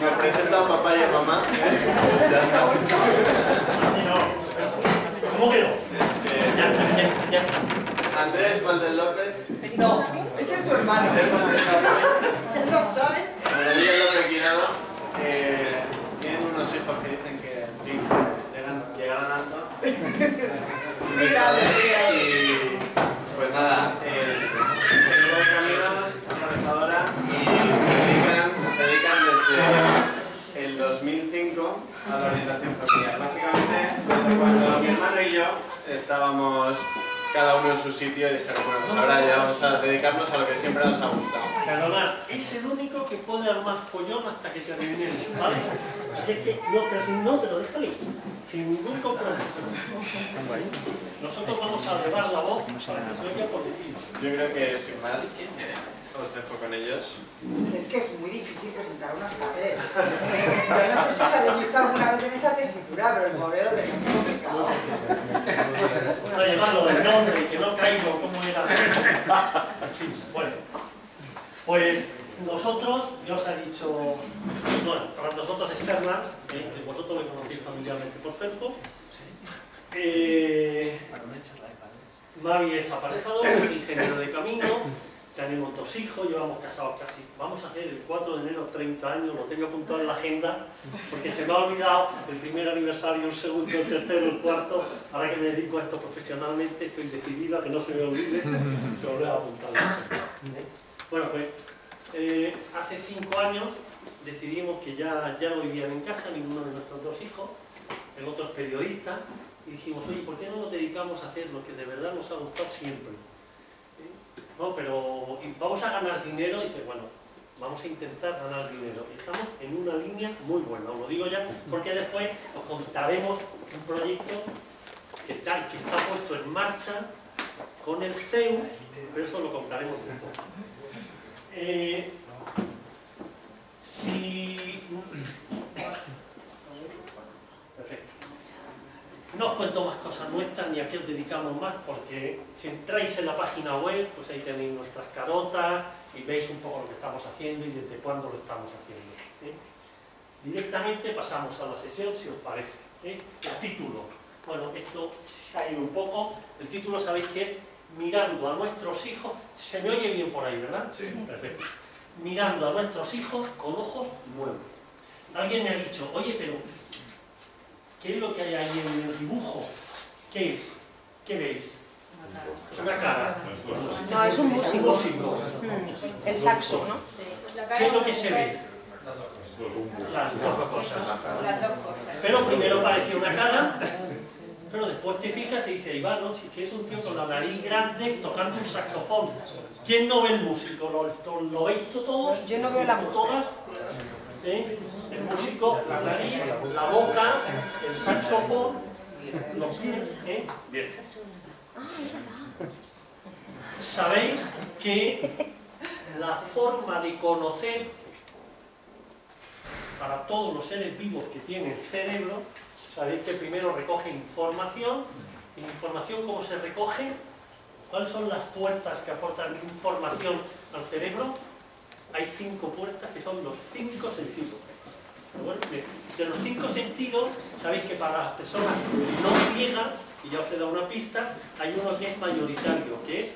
Me presento a papá y a mamá. ¿Cómo que no? Andrés Valdés López. No, ese es tu hermano. ¿No sabes? María López Guirado. Tienen unos hijos que dicen que en fin, llegarán alto. Y pues nada, es ingeniero de caminos, organizadora y se dedican desde el 2005 a la orientación familiar. Básicamente, desde cuando mi hermano y yo estábamos cada uno en su sitio y dijeron, bueno, pues ahora ya vamos a dedicarnos a lo que siempre nos ha gustado. Perdonad, es el único que puede armar follón hasta que terminemos, ¿vale? Si es que no, pero si no, te lo dejo ahí, sin ningún compromiso. Nosotros vamos a elevar la voz para que se oiga por encima. Yo creo que sin más os dejo con ellos. Es que es muy difícil presentar unas paredes. Yo no sé si os habéis visto alguna vez en esa tesitura, pero el pobre lo tenía muy complicado. No llevarlo del nombre y que no caigo, ¿cómo era? En fin, bueno. Pues nosotros, ya os he dicho, bueno, para nosotros es Fernand, vosotros me conocéis familiarmente por Ferzo. Mavi es aparejador, ingeniero de camino, tenemos 2 hijos, llevamos casados casi, vamos a hacer el 4 de enero 30 años, lo tengo apuntado en la agenda, porque se me ha olvidado el primer aniversario, el segundo, el tercero, el cuarto. Ahora que me dedico a esto profesionalmente, estoy decidida a que no se me olvide, que os lo he apuntado. Bueno, pues hace 5 años decidimos que ya no vivían en casa ninguno de nuestros 2 hijos, el otro es periodista, y dijimos, oye, ¿por qué no nos dedicamos a hacer lo que de verdad nos ha gustado siempre? No, pero vamos a ganar dinero, y dice, bueno, vamos a intentar ganar dinero. Estamos en una línea muy buena, os lo digo ya, porque después os contaremos un proyecto que está puesto en marcha con el CEU, pero eso lo contaremos después. Perfecto. No os cuento más cosas nuestras ni a qué os dedicamos más, porque si entráis en la página web, pues ahí tenéis nuestras carotas y veis un poco lo que estamos haciendo y desde cuándo lo estamos haciendo. Directamente pasamos a la sesión, si os parece. El título. Bueno, esto se ha ido un poco. El título sabéis que es Mirando a nuestros hijos. Se me oye bien por ahí, ¿verdad? Sí. Perfecto. Mirando a nuestros hijos con ojos nuevos. Alguien me ha dicho, oye, pero ¿qué es lo que hay ahí en el dibujo? ¿Qué es? ¿Qué veis? Una cara. No, es un músico. El saxo, ¿no? ¿Qué es lo que se ve? Las dos cosas. Pero primero parecía una cara, pero después te fijas y dice, Iván, ¿no? Si es un tío con la nariz grande tocando un saxofón. ¿Quién no ve el músico? ¿Lo veis todos? Yo no veo la música. ¿Todas? El músico, la nariz, la boca, el saxofón, los pies, Bien. Sabéis que la forma de conocer para todos los seres vivos que tienen cerebro, sabéis que primero recoge información, y la información, ¿cómo se recoge? ¿Cuáles son las puertas que aportan información al cerebro? Hay 5 puertas que son los 5 sentidos. Bueno, de los 5 sentidos, sabéis que para las personas no ciegas, y ya os he dado una pista, hay uno que es mayoritario, que es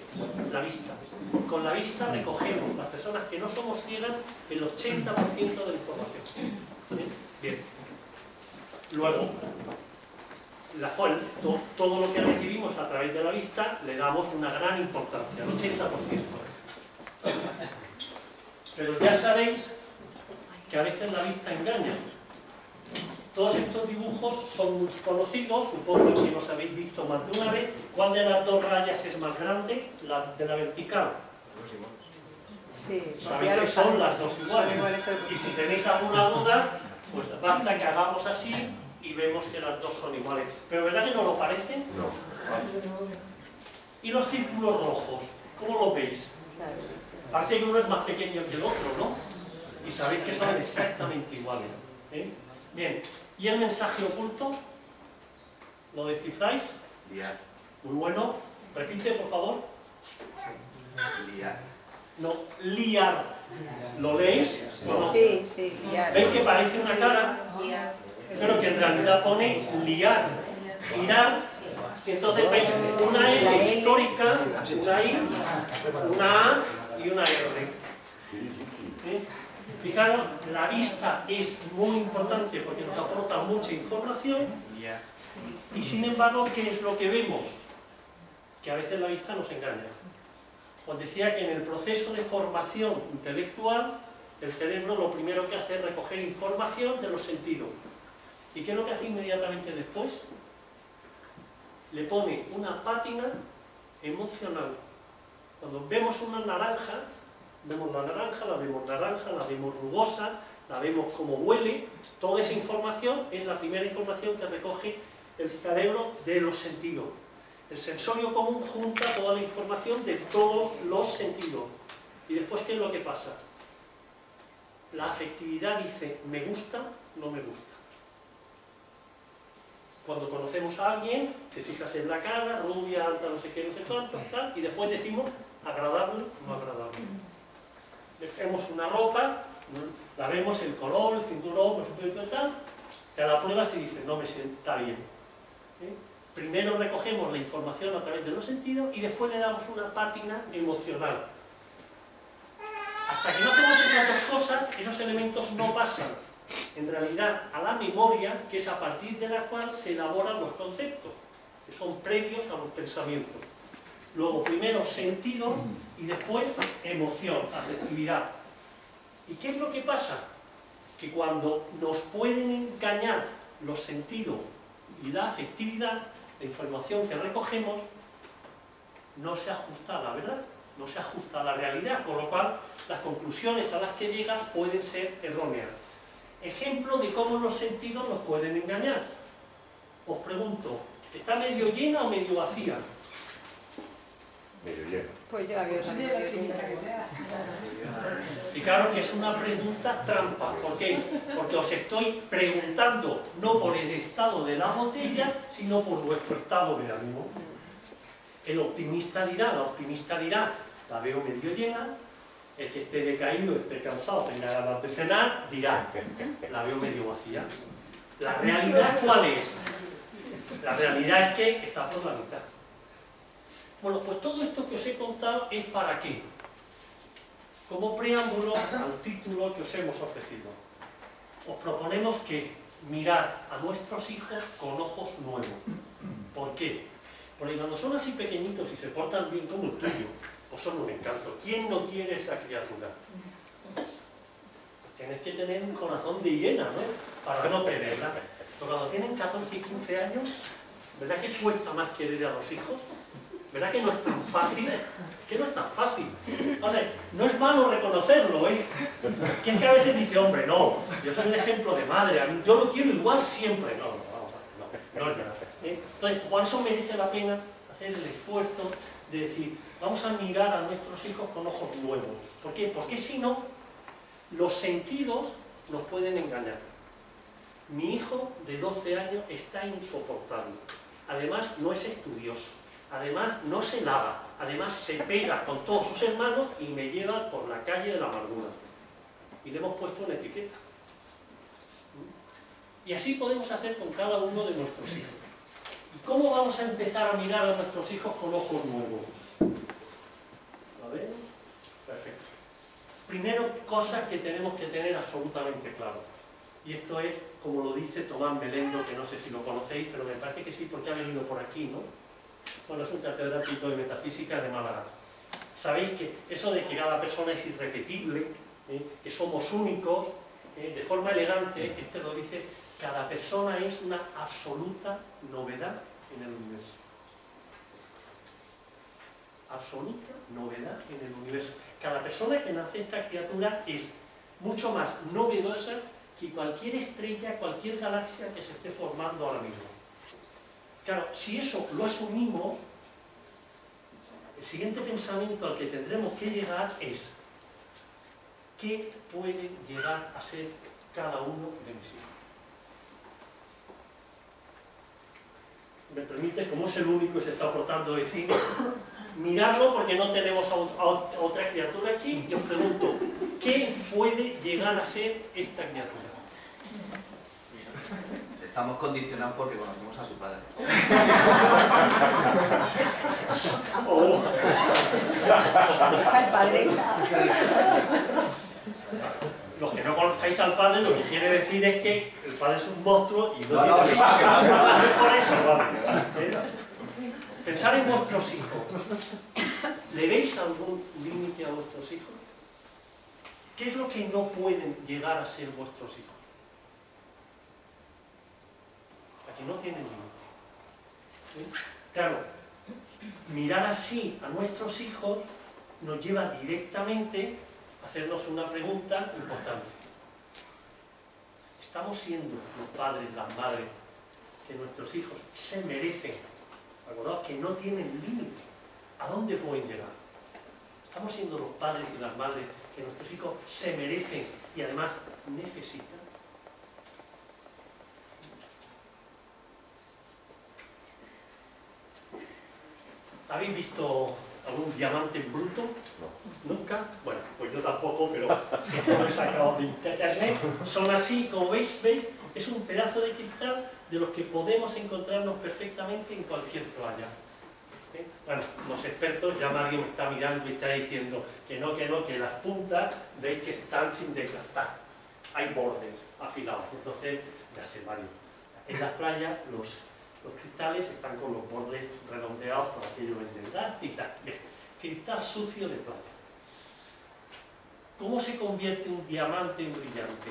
la vista. Con la vista recogemos, las personas que no somos ciegas, el 80% de la información. Bien. Luego, todo lo que recibimos a través de la vista le damos una gran importancia, el 80%. Pero ya sabéis que a veces la vista engaña. Todos estos dibujos son muy conocidos, supongo que los habéis visto más de una vez. ¿Cuál de las 2 rayas es más grande? La de la vertical. Sí, Sabéis que son las 2 iguales. Y si tenéis alguna duda, pues basta que hagamos así y vemos que las 2 son iguales. ¿Pero verdad que no lo parecen? No. ¿Y los círculos rojos? ¿Cómo lo veis? Parece que uno es más pequeño que el otro, ¿no? Y sabéis que son exactamente iguales. Bien, ¿y el mensaje oculto? ¿Lo descifráis? Liar. Muy bueno. Repite, por favor. Liar. No, liar. ¿Lo leéis? Sí, sí, ya. ¿Veis que parece una cara? Pero que en realidad pone liar, girar. Y entonces veis una L histórica, una I, una A y una R. Fijaros, la vista es muy importante porque nos aporta mucha información y sin embargo, ¿qué es lo que vemos? Que a veces la vista nos engaña. Os decía que en el proceso de formación intelectual el cerebro lo primero que hace es recoger información de los sentidos. ¿Y qué es lo que hace inmediatamente después? Le pone una pátina emocional. Cuando vemos una naranja, vemos la naranja, la vemos rugosa, la vemos como huele. Toda esa información es la primera información que recoge el cerebro de los sentidos. El sensorio común junta toda la información de todos los sentidos. Y después, ¿qué es lo que pasa? La afectividad dice, me gusta, no me gusta. Cuando conocemos a alguien, te fijas en la cara, rubia, alta, no sé qué, no sé cuánto, tal, y después decimos, agradable, no agradable. Vemos una ropa, la vemos, el color, el cinturón, no sé qué, tal, te la pruebas y dices, no me sienta bien. Primero recogemos la información a través de los sentidos y después le damos una pátina emocional. Hasta que no hacemos esas dos cosas, esos elementos no pasan en realidad a la memoria, que es a partir de la cual se elaboran los conceptos, que son previos a los pensamientos. Luego, primero sentido y después emoción, afectividad. ¿Y qué es lo que pasa? Que cuando nos pueden engañar los sentidos y la afectividad, la información que recogemos no se ajusta a la verdad, no se ajusta a la realidad, con lo cual las conclusiones a las que llegas pueden ser erróneas. Ejemplo de cómo los sentidos nos pueden engañar. Os pregunto, ¿está medio llena o medio vacía? Medio llena. Pues yo la veo también. Fijaros que es una pregunta trampa. ¿Por qué? Porque os estoy preguntando no por el estado de la botella, sino por vuestro estado de ánimo. El optimista dirá, la optimista dirá, la veo medio llena. El que esté decaído, esté cansado, tenga ganas de cenar, dirá, la veo medio vacía. ¿La realidad cuál es? La realidad es que está por la mitad. Bueno, pues todo esto que os he contado es ¿para qué? Como preámbulo al título que os hemos ofrecido. Os proponemos que mirar a nuestros hijos con ojos nuevos. ¿Por qué? Porque cuando son así pequeñitos y se portan bien como el tuyo, pues son un encanto. ¿Quién no quiere esa criatura? Pues tienes que tener un corazón de hiena, ¿no? Para no perderla. Pero cuando tienen 14 y 15 años, ¿verdad que cuesta más querer a los hijos? ¿Verdad que no es tan fácil? Que no es tan fácil. O sea, no es malo reconocerlo, ¿eh? Que es que a veces dice, hombre, no, yo soy un ejemplo de madre, yo lo quiero igual siempre. No, vamos a ver, no. Entonces, por eso merece la pena hacer el esfuerzo de decir, vamos a mirar a nuestros hijos con ojos nuevos. ¿Por qué? Porque si no, los sentidos nos pueden engañar. Mi hijo de 12 años está insoportable. Además, no es estudioso. Además, no se lava. Además, se pega con todos sus hermanos y me lleva por la calle de la amargura. Y le hemos puesto una etiqueta. Y así podemos hacer con cada uno de nuestros hijos. ¿Y cómo vamos a empezar a mirar a nuestros hijos con ojos nuevos? A ver, perfecto. Primero, cosas que tenemos que tener absolutamente claro. Y esto es, como lo dice Tomás Melendo, que no sé si lo conocéis, pero me parece que sí, porque ha venido por aquí, ¿no? Bueno, es un catedrático de metafísica de Málaga. Sabéis que eso de que cada persona es irrepetible, que somos únicos, de forma elegante, este lo dice, cada persona es una absoluta novedad en el universo. Absoluta novedad en el universo. Cada persona que nace, esta criatura, es mucho más novedosa que cualquier estrella, cualquier galaxia que se esté formando ahora mismo. Claro, si eso lo asumimos, el siguiente pensamiento al que tendremos que llegar es ¿qué puede llegar a ser cada uno de mis hijos? ¿Me permite? Como es el único que se está portando decir, mirarlo porque no tenemos a otra criatura aquí, y os pregunto, ¿qué puede llegar a ser esta criatura? Estamos condicionados porque conocemos a su padre. Oh. Está el padre. Los que no conozcáis al padre, lo que quiere decir es que el padre es un monstruo y no No, tiene no, es por eso, vale. Pensar en vuestros hijos. ¿Le veis algún límite a vuestros hijos? ¿Qué es lo que no pueden llegar a ser vuestros hijos? Aquí no tienen límite. ¿Sí? Claro, mirar así a nuestros hijos nos lleva directamente a hacernos una pregunta importante. ¿Estamos siendo los padres, las madres que nuestros hijos se merecen? Acordaos que no tienen límite. ¿A dónde pueden llegar? ¿Estamos siendo los padres y las madres que nuestros hijos se merecen y además necesitan? ¿Habéis visto algún diamante en bruto? No. ¿Nunca? Bueno, pues yo tampoco, pero siempre lo he sacado de internet. Son así, como veis, es un pedazo de cristal de los que podemos encontrarnos perfectamente en cualquier playa. Bueno, los expertos, ya Mario me está mirando y está diciendo que no, que las puntas veis que están sin desgastar. Hay bordes afilados, entonces ya sé, Mario. En las playas los cristales están con los bordes redondeados por aquello de desgaste. Bien, cristal sucio de playa. ¿Cómo se convierte un diamante en brillante?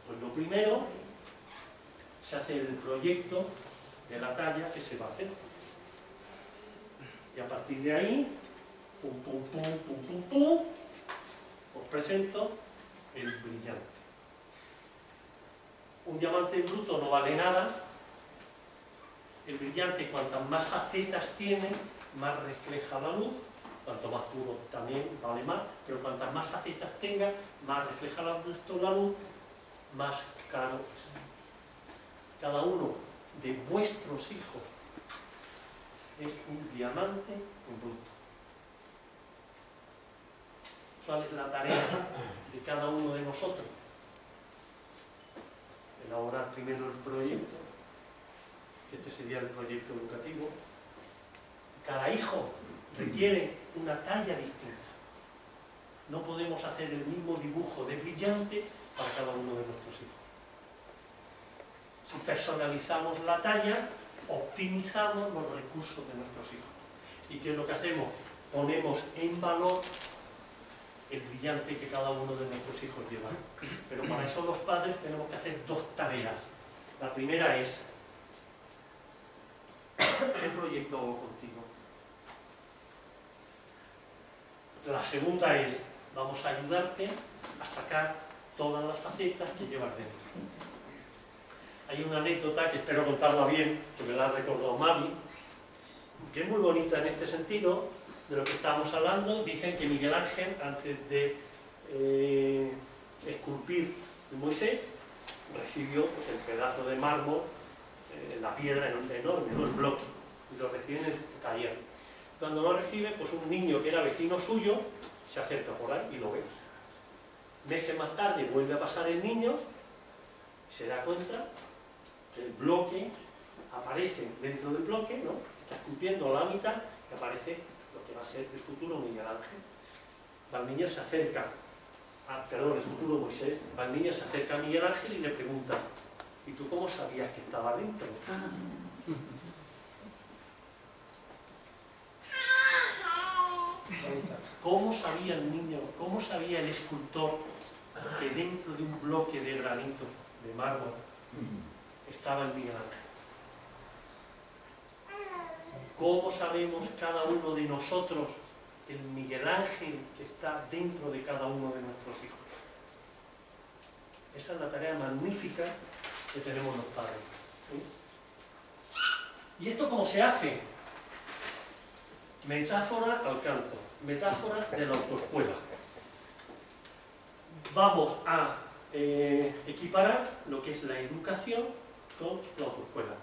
Pues lo primero, se hace el proyecto de la talla que se va a hacer. Y a partir de ahí, pum, pum, pum, pum, pum, pum, os presento el brillante. Un diamante en bruto no vale nada. El brillante, cuantas más facetas tiene, más refleja la luz. Cuanto más puro también vale más, pero cuantas más facetas tenga, más refleja la luz, más caro es. Cada uno de vuestros hijos es un diamante en bruto. ¿Cuál es la tarea de cada uno de nosotros? Elaborar primero el proyecto. Este sería el proyecto educativo. Cada hijo requiere una talla distinta. No podemos hacer el mismo dibujo de brillante para cada uno de nuestros hijos. Si personalizamos la talla, optimizamos los recursos de nuestros hijos. ¿Y qué es lo que hacemos? Ponemos en valor el brillante que cada uno de nuestros hijos lleva. Pero para eso los padres tenemos que hacer dos tareas. La primera es: ¿qué proyecto hago contigo? La segunda es: vamos a ayudarte a sacar todas las facetas que llevas dentro. Hay una anécdota que espero contarla bien, que me la ha recordado Mavi, que es muy bonita en este sentido, de lo que estábamos hablando. Dicen que Miguel Ángel, antes de esculpir a Moisés, recibió pues, el pedazo de mármol, la piedra enorme, ¿no? El bloque, y lo recibe en el taller. Cuando lo recibe, pues un niño que era vecino suyo se acerca por ahí y lo ve. Meses más tarde vuelve a pasar el niño y se da cuenta que el bloque aparece dentro del bloque, ¿no? Está esculpiendo la mitad y aparece lo que va a ser el futuro Miguel Ángel. El niño se acerca, el futuro Moisés, el niño se acerca a Miguel Ángel y le pregunta: ¿y tú cómo sabías que estaba dentro? ¿Cómo sabía el niño, cómo sabía el escultor que dentro de un bloque de granito, de mármol, estaba el Miguel Ángel? ¿Cómo sabemos cada uno de nosotros el Miguel Ángel que está dentro de cada uno de nuestros hijos? Esa es la tarea magnífica que tenemos los padres. ¿Sí? ¿Y esto cómo se hace? Metáfora al canto, metáfora de la autoescuela. Vamos a equiparar lo que es la educación con la autoescuela.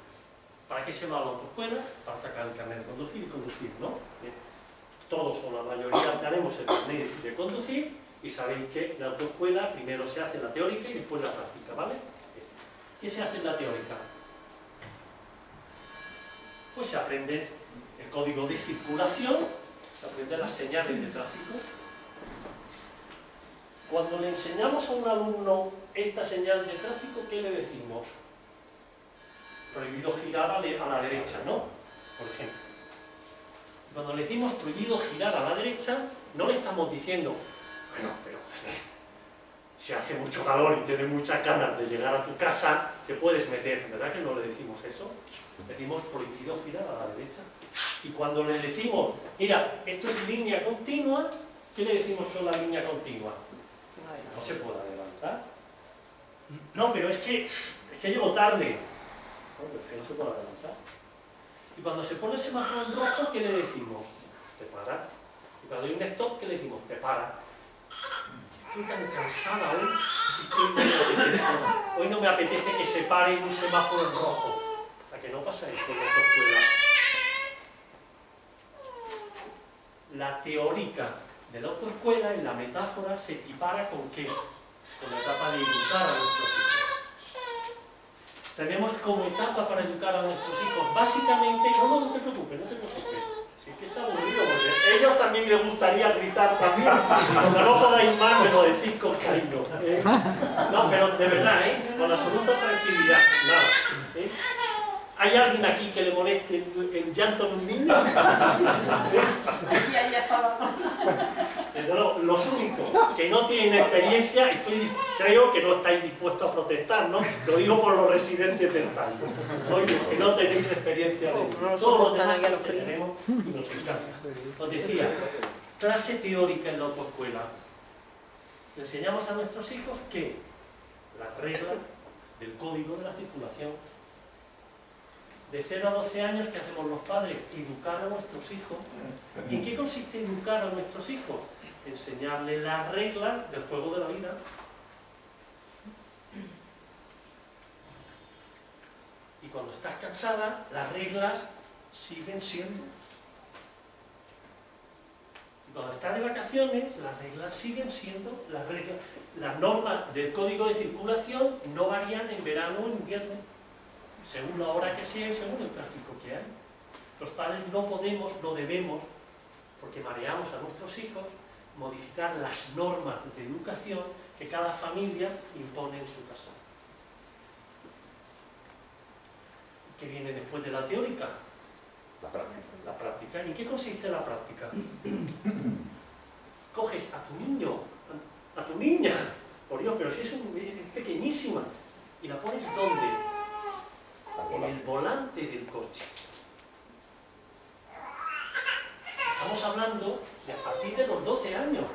¿Para qué se va a la autoescuela? Para sacar el carnet de conducir y conducir, ¿no? Bien. Todos o la mayoría tenemos el carnet de conducir y sabéis que en la autoescuela primero se hace la teórica y después la práctica, ¿vale? Bien. ¿Qué se hace en la teórica? Pues se aprende el código de circulación, se aprende las señales de tráfico. Cuando le enseñamos a un alumno esta señal de tráfico, ¿qué le decimos? Prohibido girar a la derecha, ¿no? Por ejemplo. Cuando le decimos prohibido girar a la derecha, no le estamos diciendo, bueno, pero si hace mucho calor y tienes muchas ganas de llegar a tu casa, te puedes meter, ¿verdad que no le decimos eso? Le decimos prohibido girar a la derecha. Y cuando le decimos, mira, esto es línea continua, ¿qué le decimos con la línea continua? No se puede adelantar. No, pero es que llego tarde. No se puede adelantar. Y cuando se pone el semáforo en rojo, ¿qué le decimos? Te para. Y cuando hay un stop, ¿qué le decimos? Te para. Estoy tan cansada hoy no me apetece que se pare en un semáforo en rojo. ¿A que no pasa eso en esta escuela? La teórica de la autoescuela, en la metáfora, se equipara ¿con qué? Con la etapa de educar a nuestros hijos. Tenemos como etapa para educar a nuestros hijos, básicamente, no te preocupes, si es que está aburrido, porque ellos también les gustaría gritar también, y cuando no podáis más me lo decís con cariño. No, pero de verdad, con absoluta tranquilidad, nada. ¿Hay alguien aquí que le moleste el llanto de un niño? Aquí ya estaba. Los únicos que no tienen experiencia, creo que no estáis dispuestos a protestar, ¿no? Lo digo por los residentes del tallo. Oye, que no tenéis experiencia de No todos los soportan demás aquí a los que tenemos y nos encanta. Os decía, clase teórica en la autoescuela. Le enseñamos a nuestros hijos que las reglas del código de la circulación. De 0 a 12 años, ¿qué hacemos los padres? Educar a nuestros hijos. ¿Y en qué consiste educar a nuestros hijos? Enseñarles las reglas del juego de la vida. Y cuando estás cansada, las reglas siguen siendo. Y cuando estás de vacaciones, las reglas siguen siendo las reglas. Las normas del código de circulación no varían en verano o en invierno, según la hora que sea y según el tráfico que hay. Los padres no podemos, no debemos, porque mareamos a nuestros hijos, modificar las normas de educación que cada familia impone en su casa. ¿Qué viene después de la teórica? La práctica. La práctica. ¿Y en qué consiste la práctica? Coges a tu niño, a tu niña, por Dios, pero si es pequeñísima, y la pones ¿dónde? En el volante del coche. Estamos hablando de a partir de los 12 años.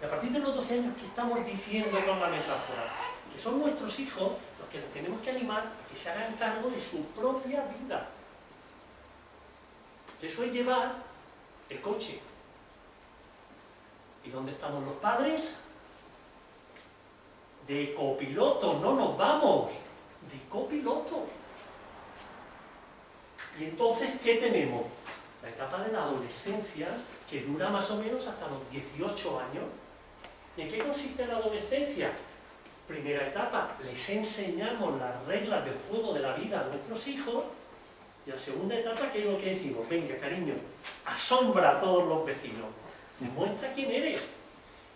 Y a partir de los 12 años, ¿qué estamos diciendo con la metáfora? Que son nuestros hijos los que les tenemos que animar a que se hagan cargo de su propia vida. Que eso es llevar el coche. ¿Y dónde estamos los padres? De copiloto, no nos vamos. De copiloto. Y entonces, ¿qué tenemos? La etapa de la adolescencia, que dura más o menos hasta los 18 años. ¿Y en qué consiste la adolescencia? Primera etapa, les enseñamos las reglas del juego de la vida a nuestros hijos. Y la segunda etapa, ¿qué es lo que decimos? Venga, cariño, asombra a todos los vecinos. Demuestra quién eres.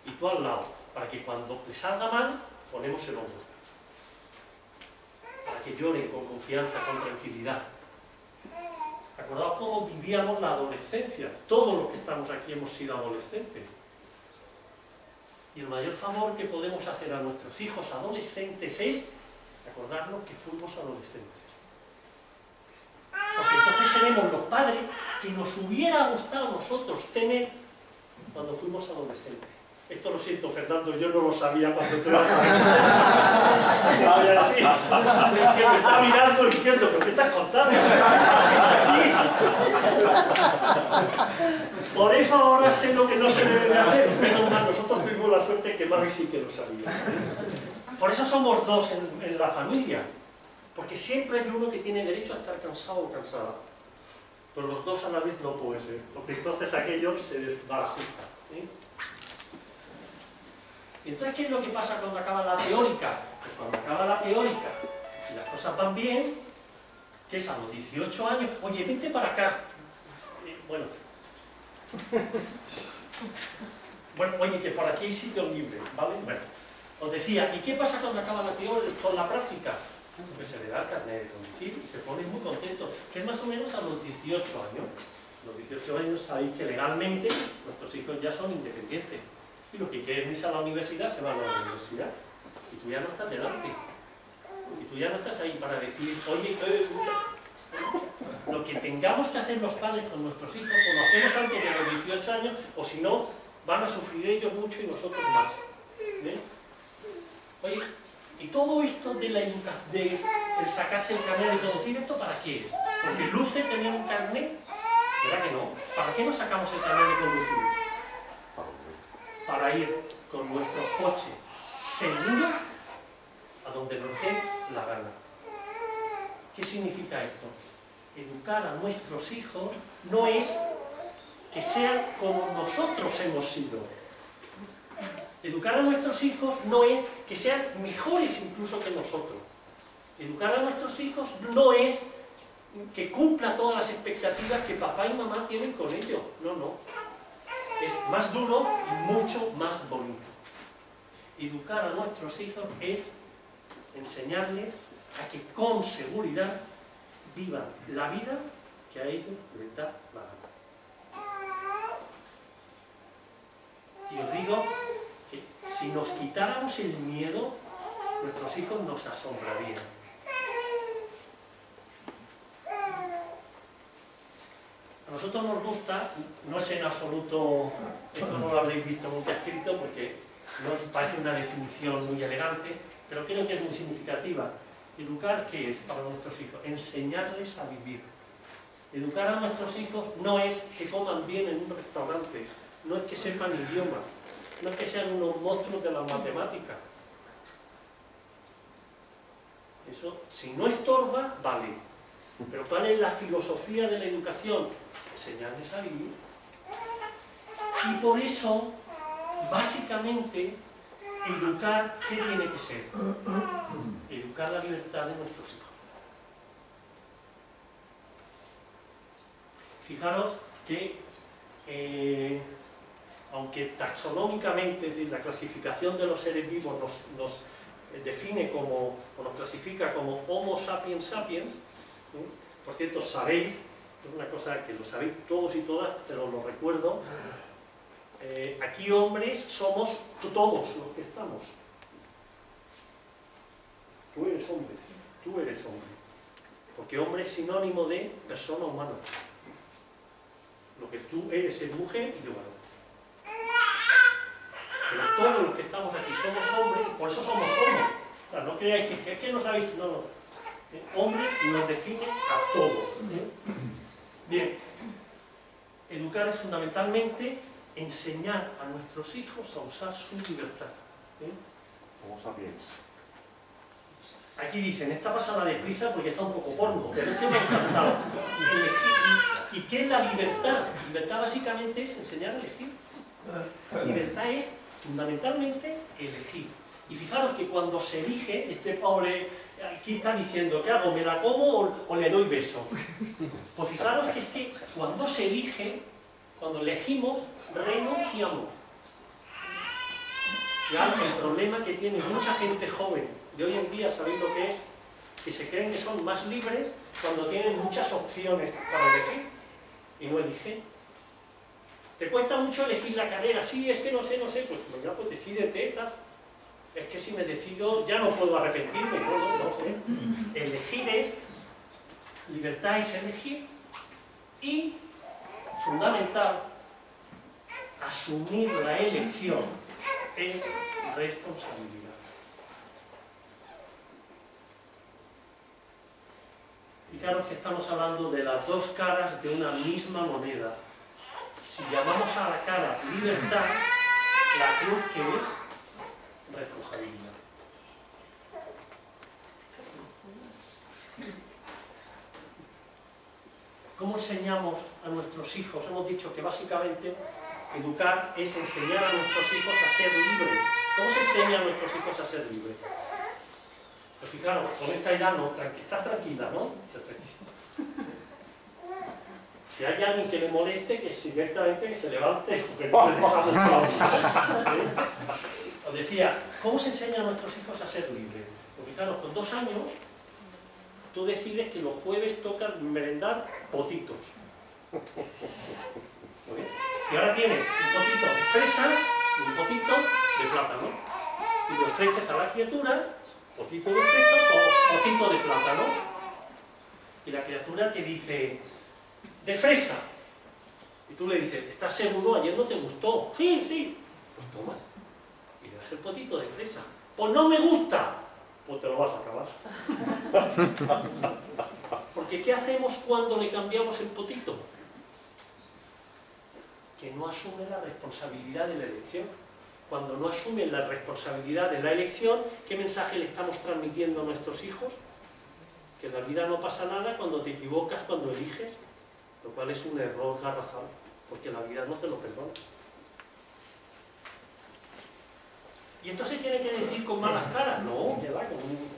Y tú al lado, para que cuando le salga mal, ponemos el hombro. Para que lloren con confianza, con tranquilidad. Acordaos cómo vivíamos la adolescencia. Todos los que estamos aquí hemos sido adolescentes. Y el mayor favor que podemos hacer a nuestros hijos adolescentes es acordarnos que fuimos adolescentes. Porque entonces seremos los padres que nos hubiera gustado a nosotros tener cuando fuimos adolescentes. Esto lo siento, Fernando, yo no lo sabía cuando te vas a decir. Que me está mirando diciendo, ¿pero qué estás contando? Así. Por eso ahora sé lo que no se debe de hacer. Menos mal, nosotros tuvimos la suerte que Mavi sí que lo sabía. Por eso somos dos en la familia. Porque siempre hay uno que tiene derecho a estar cansado o cansada. Pero los dos a la vez no puede ser, porque entonces aquello se desbarajusta. Y entonces, ¿qué es lo que pasa cuando acaba la teórica? Pues cuando acaba la teórica y las cosas van bien, que es a los 18 años, oye, vente para acá. Bueno, oye, que por aquí hay sitio libre, ¿vale? Bueno, os decía, ¿y qué pasa cuando acaba la teoría con la práctica? Pues se le da el carnet de conducir y se pone muy contento, que es más o menos a los 18 años. A los 18 años sabéis que legalmente nuestros hijos ya son independientes. Y los que quieren irse a la universidad se van a la universidad. Y tú ya no estás delante. Y tú ya no estás ahí para decir, oye, lo que tengamos que hacer los padres con nuestros hijos, o lo hacemos antes de los 18 años, o si no, van a sufrir ellos mucho y nosotros más. Oye, y todo esto de la educación, de sacarse el carnet de conducir, ¿esto para qué es? Porque luce tener un carnet, ¿verdad que no? ¿Para qué nos sacamos el carnet de conducir? Para ir con nuestro coche seguro a donde nos dé la gana. ¿Qué significa esto? Educar a nuestros hijos no es que sean como nosotros hemos sido. Educar a nuestros hijos no es que sean mejores incluso que nosotros. Educar a nuestros hijos no es que cumpla todas las expectativas que papá y mamá tienen con ellos. No, no. Es más duro y mucho más bonito. Educar a nuestros hijos es enseñarles a que con seguridad vivan la vida que a ellos les da la gana. Y os digo que si nos quitáramos el miedo, nuestros hijos nos asombrarían. A nosotros nos gusta, no es en absoluto, esto no lo habréis visto nunca escrito porque no os parece una definición muy elegante, pero creo que es muy significativa. Educar, ¿qué es para nuestros hijos? Enseñarles a vivir. Educar a nuestros hijos no es que coman bien en un restaurante, no es que sepan idioma, no es que sean unos monstruos de la matemática. Eso, si no estorba, vale. Pero ¿cuál es la filosofía de la educación? Enseñarles a vivir. Y por eso, básicamente, educar, ¿qué tiene que ser? Educar la libertad de nuestros hijos. Fijaros que, aunque taxonómicamente, es decir, la clasificación de los seres vivos nos define como, o nos clasifica como Homo sapiens sapiens, por cierto, sabéis, es una cosa que lo sabéis todos y todas, pero lo recuerdo, aquí hombres somos todos los que estamos. Tú eres hombre, tú eres hombre. Porque hombre es sinónimo de persona humana. Lo que tú eres es mujer y yo varón. Pero todos los que estamos aquí somos hombres, por eso somos hombres. O sea, no creáis que es que no sabéis, no, no. Hombre nos define a todos. Bien, educar es fundamentalmente enseñar a nuestros hijos a usar su libertad. Homo sapiens. Aquí dicen, esta pasada deprisa porque está un poco porno, pero es que me ha encantado. ¿Y qué es la libertad? Libertad básicamente es enseñar a elegir. Libertad es fundamentalmente elegir. Y fijaros que cuando se elige, este pobre aquí está diciendo, ¿qué hago? ¿Me la como o le doy beso? Pues fijaros que es que cuando se elige, cuando elegimos, renunciamos. Ya el problema que tiene mucha gente joven de hoy en día, ¿sabéis lo que es? Que se creen que son más libres cuando tienen muchas opciones para elegir y no eligen. ¿Te cuesta mucho elegir la carrera? Sí, es que no sé, pues ya pues decídete, tal. Es que si me decido ya no puedo arrepentirme, no sé. Elegir es, libertad es elegir y, fundamental, asumir la elección es responsabilidad. Fijaros que estamos hablando de las dos caras de una misma moneda. Si llamamos a la cara libertad, la cruz que es responsabilidad. ¿Cómo enseñamos a nuestros hijos? Hemos dicho que básicamente educar es enseñar a nuestros hijos a ser libres. ¿Cómo se enseña a nuestros hijos a ser libres? Pues fijaros, con esta edad no, estás tranquila, ¿no? Si hay alguien que le moleste, que directamente que se levante, porque no le dejamos ¿eh? Os decía, ¿cómo se enseña a nuestros hijos a ser libres? Pues fijaros, con 2 años, tú decides que los jueves tocan merendar potitos. ¿Vale? Y ahora tienes un potito de fresa y un potito de plátano. Y le ofreces a la criatura potito de fresa o potito de plátano. Y la criatura te dice, de fresa. Y tú le dices, ¿estás seguro? Ayer no te gustó. Sí, sí. Pues toma. Y le das el potito de fresa. Pues no me gusta. Pues te lo vas a acabar. Porque ¿qué hacemos cuando le cambiamos el potito? Que no asume la responsabilidad de la elección. Cuando no asumen la responsabilidad de la elección, ¿qué mensaje le estamos transmitiendo a nuestros hijos? Que en la vida no pasa nada cuando te equivocas, cuando eliges, lo cual es un error garrafal, porque la vida no te lo perdona. ¿Y esto se tiene que decir con malas caras? No, que va,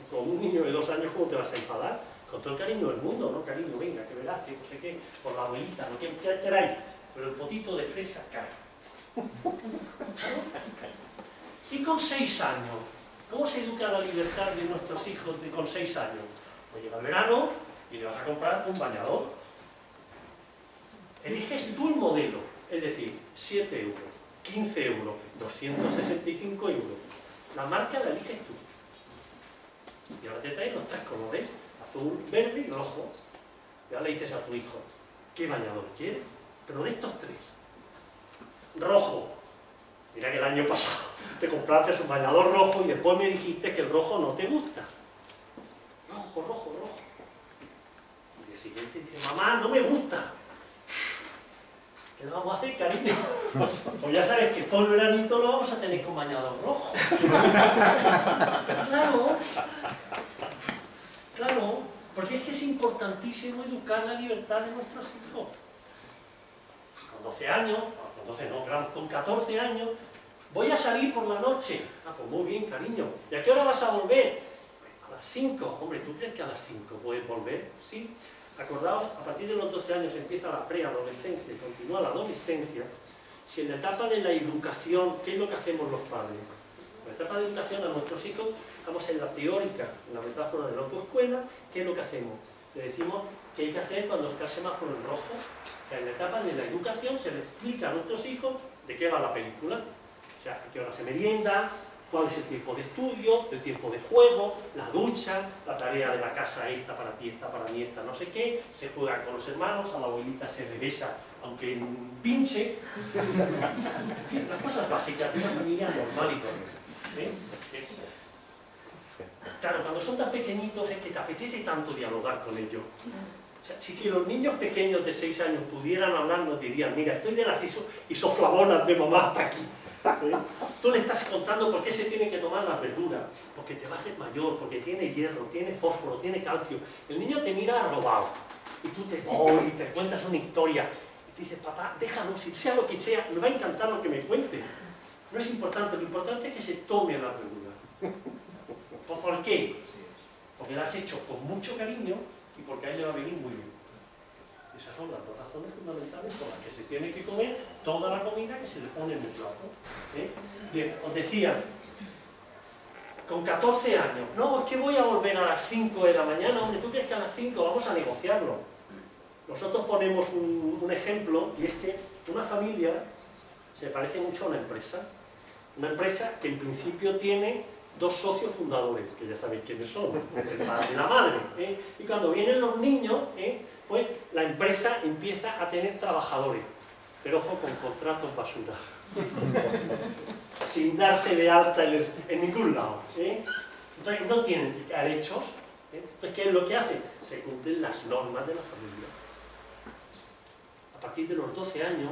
con un niño de 2 años, ¿cómo te vas a enfadar? Con todo el cariño del mundo, ¿no? Cariño, venga, que verás, que no sé qué, por la abuelita, ¿no? ¿Qué queráis? Pero el potito de fresa cae. Y con 6 años, ¿cómo se educa la libertad de nuestros hijos con 6 años? Pues llega el verano y le vas a comprar un bañador. Eliges tú el modelo, es decir, 7 euros, 15 euros, 265 euros. La marca la eliges tú. Y ahora te traes los 3 colores, azul, verde y rojo. Y ahora le dices a tu hijo, ¿qué bañador quieres? Pero de estos 3. Rojo. Mira que el año pasado te compraste un bañador rojo y después me dijiste que el rojo no te gusta. Rojo, rojo, rojo. Y el día siguiente dice, mamá, no me gusta. ¿Qué le vamos a hacer, cariño? Pues ya sabes que todo el veranito lo vamos a tener con bañador rojo. Claro. Claro. Porque es que es importantísimo educar la libertad de nuestros hijos. Con 12 años, con 12 no, claro, con 14 años, voy a salir por la noche. Ah, pues muy bien, cariño. ¿Y a qué hora vas a volver? A las 5. Hombre, ¿tú crees que a las 5 puedes volver? Sí. Acordaos, a partir de los 12 años empieza la preadolescencia y continúa la adolescencia. Si en la etapa de la educación, ¿qué es lo que hacemos los padres? En la etapa de educación a nuestros hijos, estamos en la teórica, en la metáfora de la autoescuela, ¿qué es lo que hacemos? Le decimos qué hay que hacer cuando está el semáforo en rojo. Que en la etapa de la educación se le explica a nuestros hijos de qué va la película. O sea, a qué hora se merienda, cuál es el tiempo de estudio, el tiempo de juego, la ducha, la tarea de la casa, esta para ti, esta para mí, esta no sé qué, se juega con los hermanos, a la abuelita se le besa, aunque pinche. En fin, las cosas básicas de una familia normal y corriente. Claro, cuando son tan pequeñitos es que te apetece tanto dialogar con ellos. O sea, si los niños pequeños de 6 años pudieran hablarnos, dirían, mira, estoy de las isoflavonas de mamá hasta aquí. Tú le estás contando por qué se tiene que tomar las verduras, porque te va a hacer mayor, porque tiene hierro, tiene fósforo, tiene calcio. El niño te mira arrobado y tú te voy y te cuentas una historia y te dices, papá, déjalo, si sea lo que sea, me va a encantar lo que me cuente. No es importante, lo importante es que se tome las verduras. ¿Por qué? Porque las has hecho con mucho cariño y porque a él le va a venir muy bien. Esas son las 2 razones fundamentales por las que se tiene que comer toda la comida que se le pone en el plato. Bien, os decía, con 14 años, no, es que voy a volver a las 5 de la mañana, hombre, ¿tú crees que a las 5 vamos a negociarlo? Nosotros ponemos un ejemplo, y es que una familia se parece mucho a una empresa que en principio tiene 2 socios fundadores, que ya sabéis quiénes son, el padre y la madre. Y cuando vienen los niños, pues la empresa empieza a tener trabajadores, pero ojo, con contratos basura, sin darse de alta en ningún lado. Entonces no tienen derechos. Entonces, ¿qué es lo que hacen? Se cumplen las normas de la familia. A partir de los 12 años,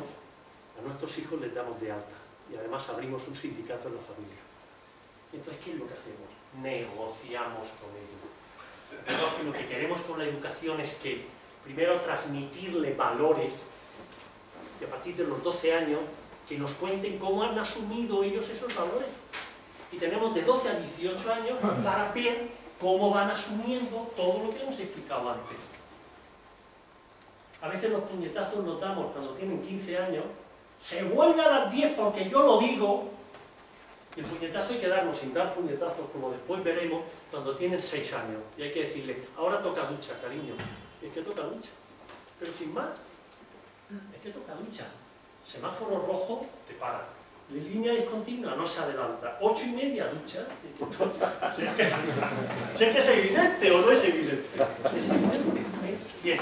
a nuestros hijos les damos de alta y además abrimos un sindicato en la familia. Entonces, ¿qué es lo que hacemos? Negociamos con ellos. Lo que queremos con la educación es que, Primero transmitirle valores, y a partir de los 12 años, que nos cuenten cómo han asumido ellos esos valores. Y tenemos de 12 a 18 años para ver cómo van asumiendo todo lo que hemos explicado antes. A veces los puñetazos notamos cuando tienen 15 años, se vuelve a las 10 porque yo lo digo, y el puñetazo hay que darlo sin dar puñetazos, como después veremos, cuando tienen 6 años. Y hay que decirle, ahora toca ducha, cariño. Es que toca ducha, pero sin más. Es que toca ducha. Semáforo rojo, te para. Línea discontinua, no se adelanta. 8:30, ducha. Si es que es evidente o no es evidente. Es evidente. Bien.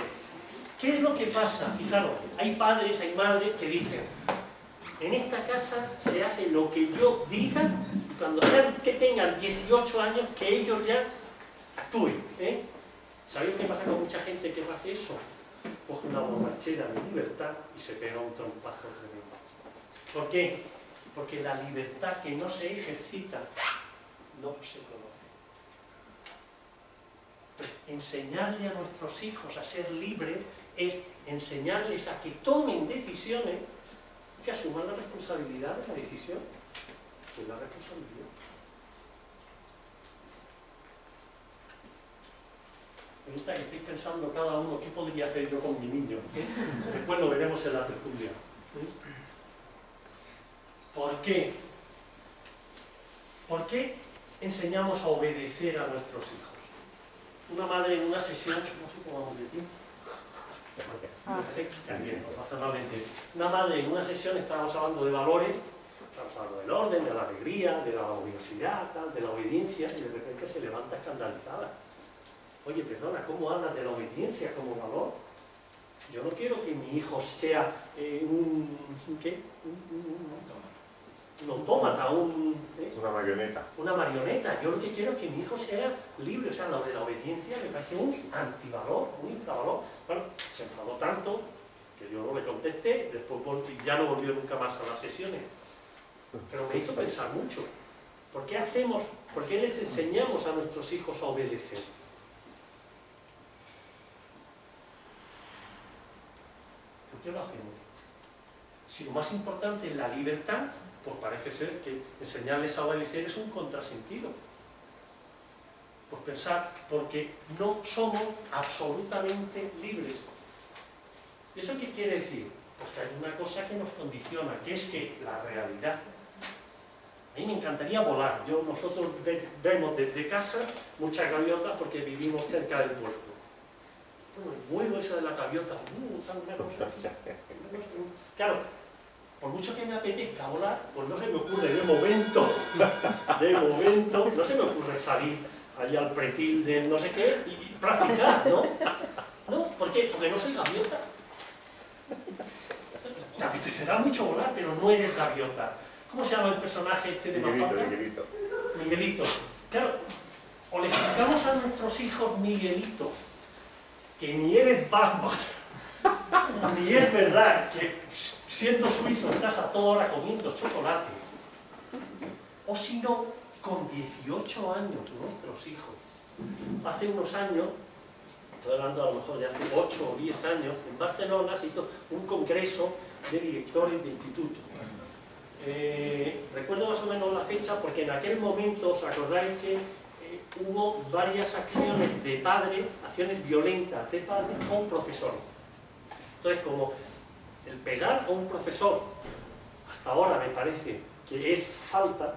¿Qué es lo que pasa? Fijaros, hay padres, hay madres que dicen, en esta casa se hace lo que yo diga, y cuando sean que tengan 18 años, que ellos ya actúen. ¿Sabéis qué pasa con mucha gente que hace eso? Coge una borrachera de libertad y se pega un trompazo tremendo. ¿Por qué? Porque la libertad que no se ejercita no se conoce. Pues enseñarle a nuestros hijos a ser libres es enseñarles a que tomen decisiones y que asuman la responsabilidad de la decisión. Es la responsabilidad. Ahorita que estáis pensando cada uno qué podría hacer yo con mi niño. Después lo veremos en la tertulia. ¿Por qué? ¿Por qué enseñamos a obedecer a nuestros hijos? Una madre en una sesión, no sé cómo vamos de tiempo. Razonablemente. Una madre en una sesión, estábamos hablando de valores, estábamos hablando del orden, de la alegría, de la universidad, de la obediencia, y de repente se levanta escandalizada. Oye, perdona, ¿cómo hablas de la obediencia como valor? Yo no quiero que mi hijo sea un autómata, Una marioneta. una marioneta. Yo lo que quiero es que mi hijo sea libre. O sea, lo de la obediencia me parece un antivalor, un infravalor. Bueno, se enfadó tanto que yo no le contesté, después ya no volvió nunca más a las sesiones. Pero me hizo pensar mucho. ¿Por qué les enseñamos a nuestros hijos a obedecer? ¿Por qué lo hacemos? Si lo más importante es la libertad, pues parece ser que enseñarles a obedecer es un contrasentido. Pues pensar, porque no somos absolutamente libres. ¿Y eso qué quiere decir? Pues que hay una cosa que nos condiciona, que es que la realidad. A mí me encantaría volar. Nosotros vemos desde casa muchas gaviotas porque vivimos cerca del puerto. Bueno, el vuelo eso de la gaviota, claro, por mucho que me apetezca volar, pues no se me ocurre de momento, no se me ocurre salir allá al pretil de no sé qué y practicar, ¿no? ¿No? ¿Por qué? Porque no soy gaviota. Te apetecerá mucho volar, pero no eres gaviota. ¿Cómo se llama el personaje este de Mafalda? Miguelito. Miguelito. Claro, o le explicamos a nuestros hijos Miguelitos que ni eres Batman, ni es verdad que siendo suizo estás a toda hora comiendo chocolate. O si no, con 18 años nuestros hijos. Hace unos años, estoy hablando a lo mejor de hace 8 o 10 años, en Barcelona se hizo un congreso de directores de institutos. Recuerdo más o menos la fecha porque en aquel momento, ¿os acordáis que hubo varias acciones de padres, acciones violentas de padres con profesores? Entonces, como el pegar a un profesor, hasta ahora me parece que es falta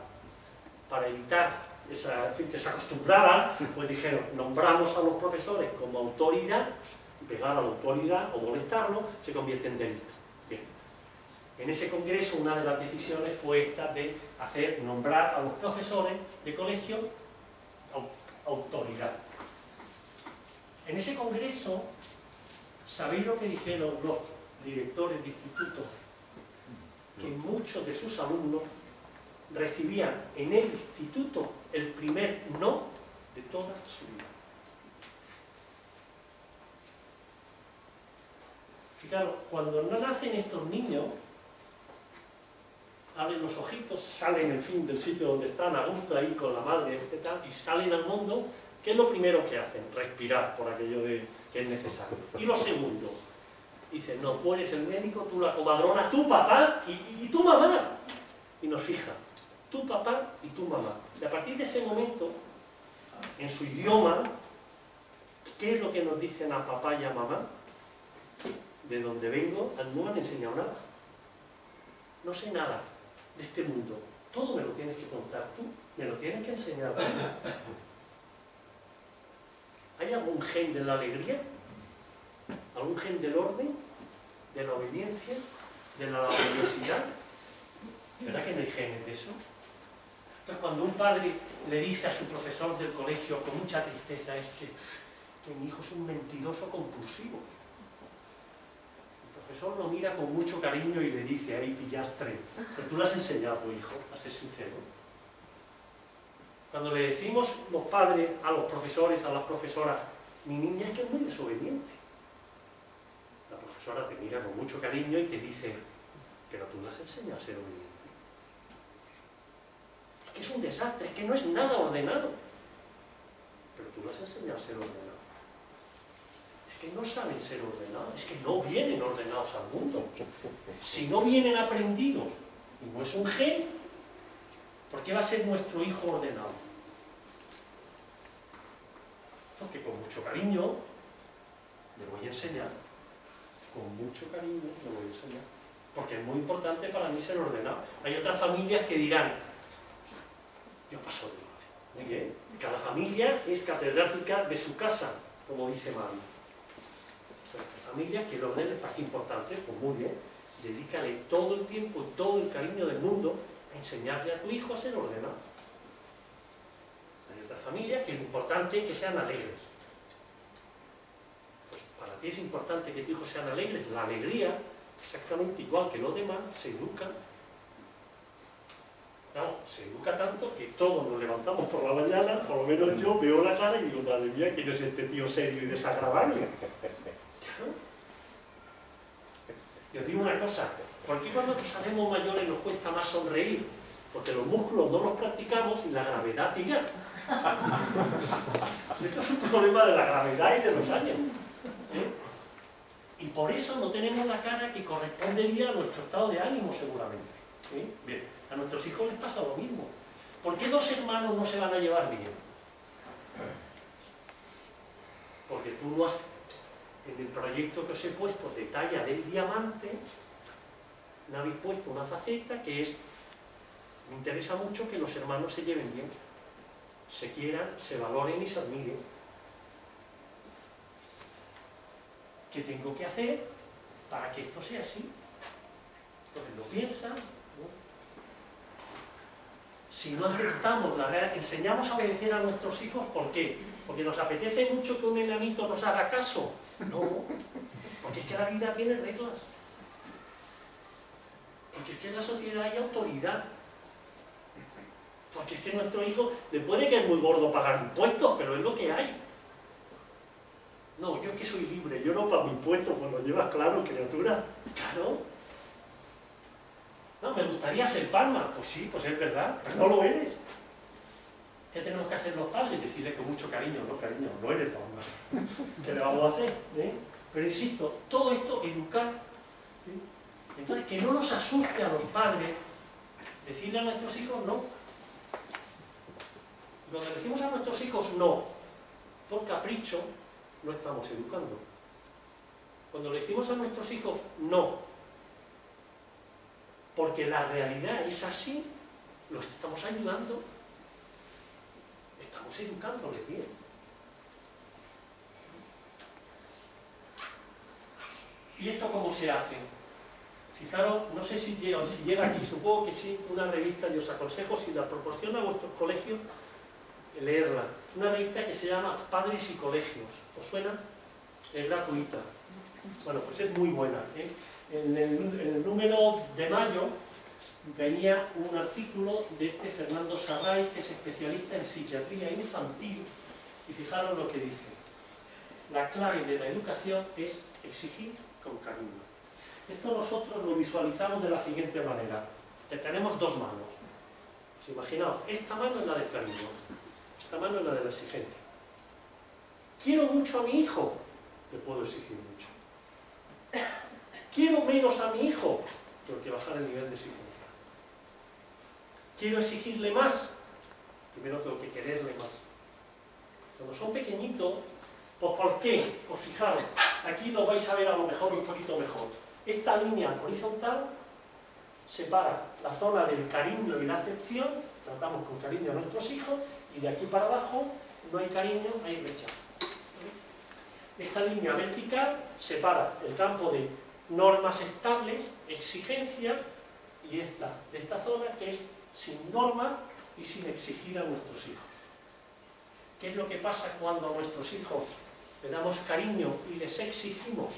para evitar que se acostumbraran, pues dijeron, nombramos a los profesores como autoridad, y pegar a la autoridad o molestarlo se convierte en delito. Bien. En ese congreso una de las decisiones fue esta de nombrar a los profesores de colegio autoridad. En ese congreso, ¿sabéis lo que dijeron los directores de institutos? Que muchos de sus alumnos recibían en el instituto el primer no de toda su vida. Fijaros, cuando no nacen estos niños, abren los ojitos, salen en fin del sitio donde están a gusto ahí con la madre, etc., y salen al mundo, ¿Qué es lo primero que hacen? Respirar por aquello de que es necesario. Y lo segundo, dicen, no, tú eres el médico, tú la comadrona, tu papá y tu mamá. Y nos fija, tu papá y tu mamá. Y a partir de ese momento, en su idioma, ¿qué es lo que nos dicen a papá y a mamá? De donde vengo, no me han enseñado nada. No sé nada de este mundo. Todo me lo tienes que contar tú, me lo tienes que enseñar tú. ¿Hay algún gen de la alegría? ¿Algún gen del orden? ¿De la obediencia? ¿De la laboriosidad? ¿Verdad que no hay genes de eso? Entonces, cuando un padre le dice a su profesor del colegio con mucha tristeza, es que mi hijo es un mentiroso compulsivo. El profesor lo mira con mucho cariño y le dice, ahí pillastre, pero tú le has enseñado a tu hijo a ser sincero. Cuando le decimos los padres a los profesores, a las profesoras, mi niña es que es muy desobediente. La profesora te mira con mucho cariño y te dice, pero tú le has enseñado a ser obediente. Es que es un desastre, es que no es nada ordenado. Pero tú le has enseñado a ser ordenado. Es que no saben ser ordenados, es que no vienen ordenados al mundo. Si no vienen aprendidos, y no es un gen, ¿por qué va a ser nuestro hijo ordenado? Porque con mucho cariño le voy a enseñar. Con mucho cariño le voy a enseñar. Porque es muy importante para mí ser ordenado. Hay otras familias que dirán, yo paso de orden. Muy bien. Cada familia es catedrática de su casa, como dice Mavi. Hay familias que el orden les parece importante, pues muy bien. Dedícale todo el tiempo y todo el cariño del mundo a enseñarle a tu hijo a ser ordenado. Hay otras familias que lo importante es que sean alegres. Pues para ti es importante que tus hijos sean alegres. La alegría, exactamente igual que los demás, se educa. Claro, se educa tanto que todos nos levantamos por la mañana, por lo menos yo veo la cara y digo, madre mía, ¿quién es este tío serio y desagradable? Claro. Y os digo una cosa, ¿por qué cuando nos hacemos mayores nos cuesta más sonreír? Porque los músculos no los practicamos y la gravedad tira. Esto es un problema de la gravedad y de los años. Y por eso no tenemos la cara que correspondería a nuestro estado de ánimo, seguramente. Bien, a nuestros hijos les pasa lo mismo. ¿Por qué dos hermanos no se van a llevar bien? Porque tú no has, en el proyecto que os he puesto de talla del diamante, no habéis puesto una faceta que es, me interesa mucho que los hermanos se lleven bien, se quieran, se valoren y se admiren. ¿Qué tengo que hacer para que esto sea así? Entonces lo piensan, ¿no? Si no aceptamos la realidad, enseñamos a obedecer a nuestros hijos, ¿por qué? ¿Porque nos apetece mucho que un enanito nos haga caso? No, porque es que la vida tiene reglas. Porque es que en la sociedad hay autoridad. Porque es que nuestro hijo le puede caer muy gordo pagar impuestos, pero es lo que hay. No, yo es que soy libre, yo no pago impuestos, pues lo llevas claro, criatura. Claro. No, me gustaría ser Palma. Pues sí, pues es verdad, pero no lo eres. ¿Qué tenemos que hacer los padres? Decirle con mucho cariño, no eres Palma. ¿Qué le vamos a hacer? Pero insisto, todo esto, educar. Entonces, que no nos asuste a los padres decirle a nuestros hijos no. Cuando decimos a nuestros hijos no, por capricho, no estamos educando. Cuando le decimos a nuestros hijos no, porque la realidad es así, los estamos ayudando, estamos educándoles bien. ¿Y esto cómo se hace? Fijaros, no sé si llega aquí, supongo que sí, una revista, y os aconsejo, si la proporciona a vuestros colegios, leerla. Una revista que se llama Padres y Colegios. ¿Os suena? Es gratuita. Bueno, pues es muy buena. En el número de mayo venía un artículo de Fernando Sarray, que es especialista en psiquiatría infantil, y fijaros lo que dice. La clave de la educación es exigir con cariño. Esto nosotros lo visualizamos de la siguiente manera. Tenemos dos manos. Pues imaginaos, esta mano es la del cariño, esta mano es la de la exigencia. Quiero mucho a mi hijo, le puedo exigir mucho. Quiero menos a mi hijo, tengo que bajar el nivel de exigencia. Quiero exigirle más, primero tengo que quererle más. Cuando son pequeñitos, pues ¿por qué? Pues fijaros, aquí lo vais a ver a lo mejor un poquito mejor. Esta línea horizontal separa la zona del cariño y la afección, tratamos con cariño a nuestros hijos, y de aquí para abajo no hay cariño, hay rechazo. Esta línea vertical separa el campo de normas estables, exigencia, y de esta zona que es sin norma y sin exigir a nuestros hijos. ¿Qué es lo que pasa cuando a nuestros hijos le damos cariño y les exigimos?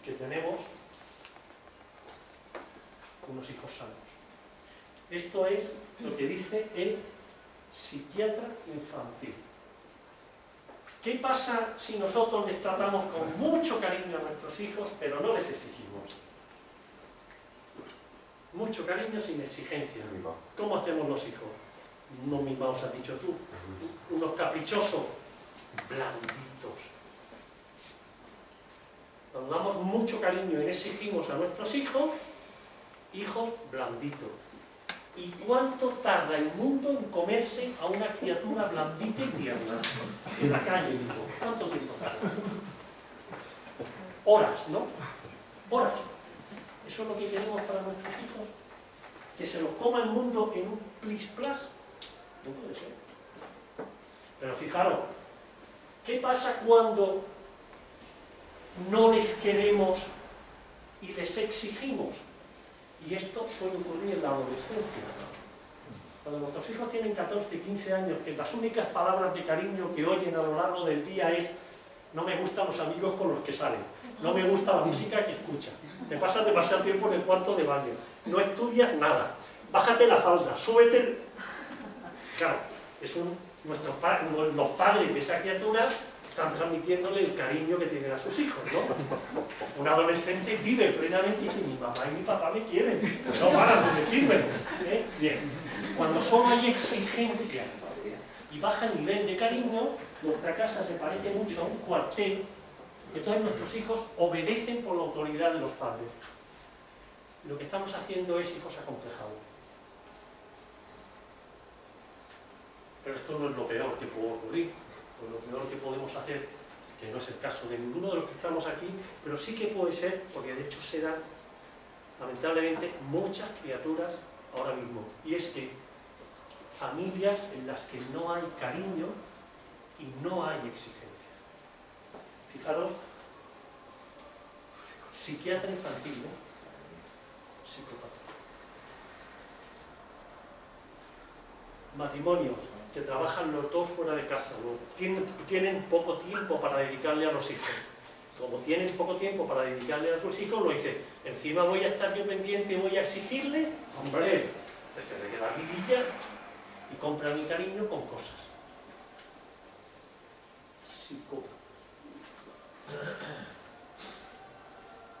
Que tenemos unos hijos sanos. Esto es lo que dice el psiquiatra infantil. ¿Qué pasa si nosotros les tratamos con mucho cariño a nuestros hijos, pero no les exigimos? Mucho cariño sin exigencia. ¿Cómo hacemos los hijos? No mimados, has dicho tú. Unos caprichosos, blanditos. Nos damos mucho cariño y exigimos a nuestros hijos, hijos blanditos. ¿Y cuánto tarda el mundo en comerse a una criatura blandita y tierna? En la calle, digo. ¿Cuánto tiempo tarda? Horas, ¿no? Horas. ¿Eso es lo que queremos para nuestros hijos? ¿Que se los coma el mundo en un plis-plas? No puede ser. Pero fijaros, ¿qué pasa cuando no les queremos y les exigimos? Y esto suele ocurrir en la adolescencia. Cuando nuestros hijos tienen 14, 15 años, que las únicas palabras de cariño que oyen a lo largo del día es: no me gustan los amigos con los que salen, no me gusta la música que escuchan, te pasas demasiado tiempo en el cuarto de baño, no estudias nada, bájate la falda, súbete. Claro, los padres de esa criatura están transmitiéndole el cariño que tienen a sus hijos, ¿no? Un adolescente vive plenamente y dice: mi mamá y mi papá me quieren, no paran de decirme. Bien, cuando solo hay exigencia y baja el nivel de cariño, nuestra casa se parece mucho a un cuartel, entonces nuestros hijos obedecen por la autoridad de los padres. Lo que estamos haciendo es hijos acomplejados. Pero esto no es lo peor que puede ocurrir. Pues lo peor que podemos hacer, que no es el caso de ninguno de los que estamos aquí, pero sí que puede ser, porque de hecho se dan, lamentablemente, muchas criaturas ahora mismo. Y es que familias en las que no hay cariño y no hay exigencia. Fijaros, psiquiatra infantil, ¿no? Psicópata. Matrimonios que trabajan los dos fuera de casa, ¿no? Tienen poco tiempo para dedicarle a los hijos. Como tienen poco tiempo para dedicarle a sus hijos, lo dice: encima voy a estar yo pendiente y voy a exigirle. Hombre, se le queda vidilla y compra mi cariño con cosas. Psicópata.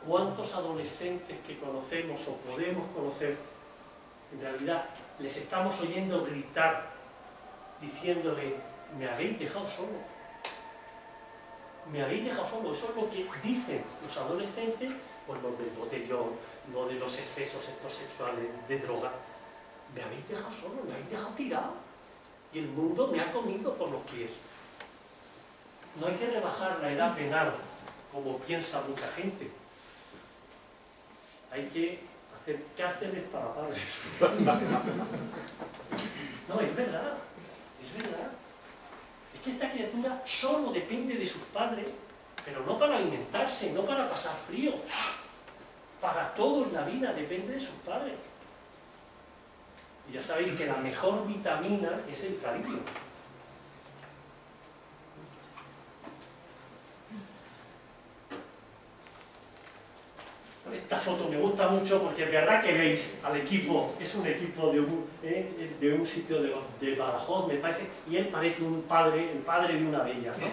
¿Cuántos adolescentes que conocemos o podemos conocer, en realidad les estamos oyendo gritar, diciéndole: me habéis dejado solo? Me habéis dejado solo. Eso es lo que dicen los adolescentes, pues los del botellón, lo de los excesos estos sexuales, de droga. Me habéis dejado solo, me habéis dejado tirado. Y el mundo me ha comido por los pies. No hay que rebajar la edad penal, como piensa mucha gente. Hay que hacer cárceles para padres. No, es verdad. Es verdad. Es que esta criatura solo depende de sus padres, pero no para alimentarse, no para pasar frío. Para todo en la vida depende de sus padres. Y ya sabéis que la mejor vitamina es el cariño. Esta foto me gusta mucho porque es verdad que veis al equipo, es un equipo de un sitio de Badajoz, me parece, y él parece un padre, el padre de una bella, ¿no?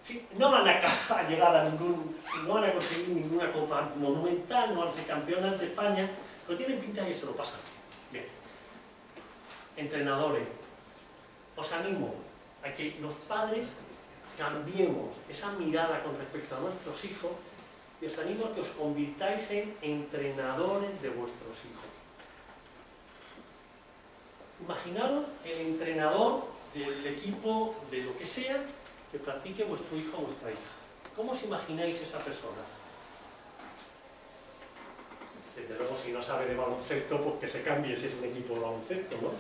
Sí, no van a llegar a no van a conseguir ninguna copa monumental, no van a ser campeonas de España, pero tienen pinta de que se lo pasan bien. Entrenadores, os animo a que los padres cambiemos esa mirada con respecto a nuestros hijos y os animo a que os convirtáis en entrenadores de vuestros hijos. Imaginaros el entrenador del equipo de lo que sea que practique vuestro hijo o vuestra hija. ¿Cómo os imagináis esa persona? Desde luego, si no sabe de baloncesto, pues que se cambie si es un equipo de baloncesto, ¿no?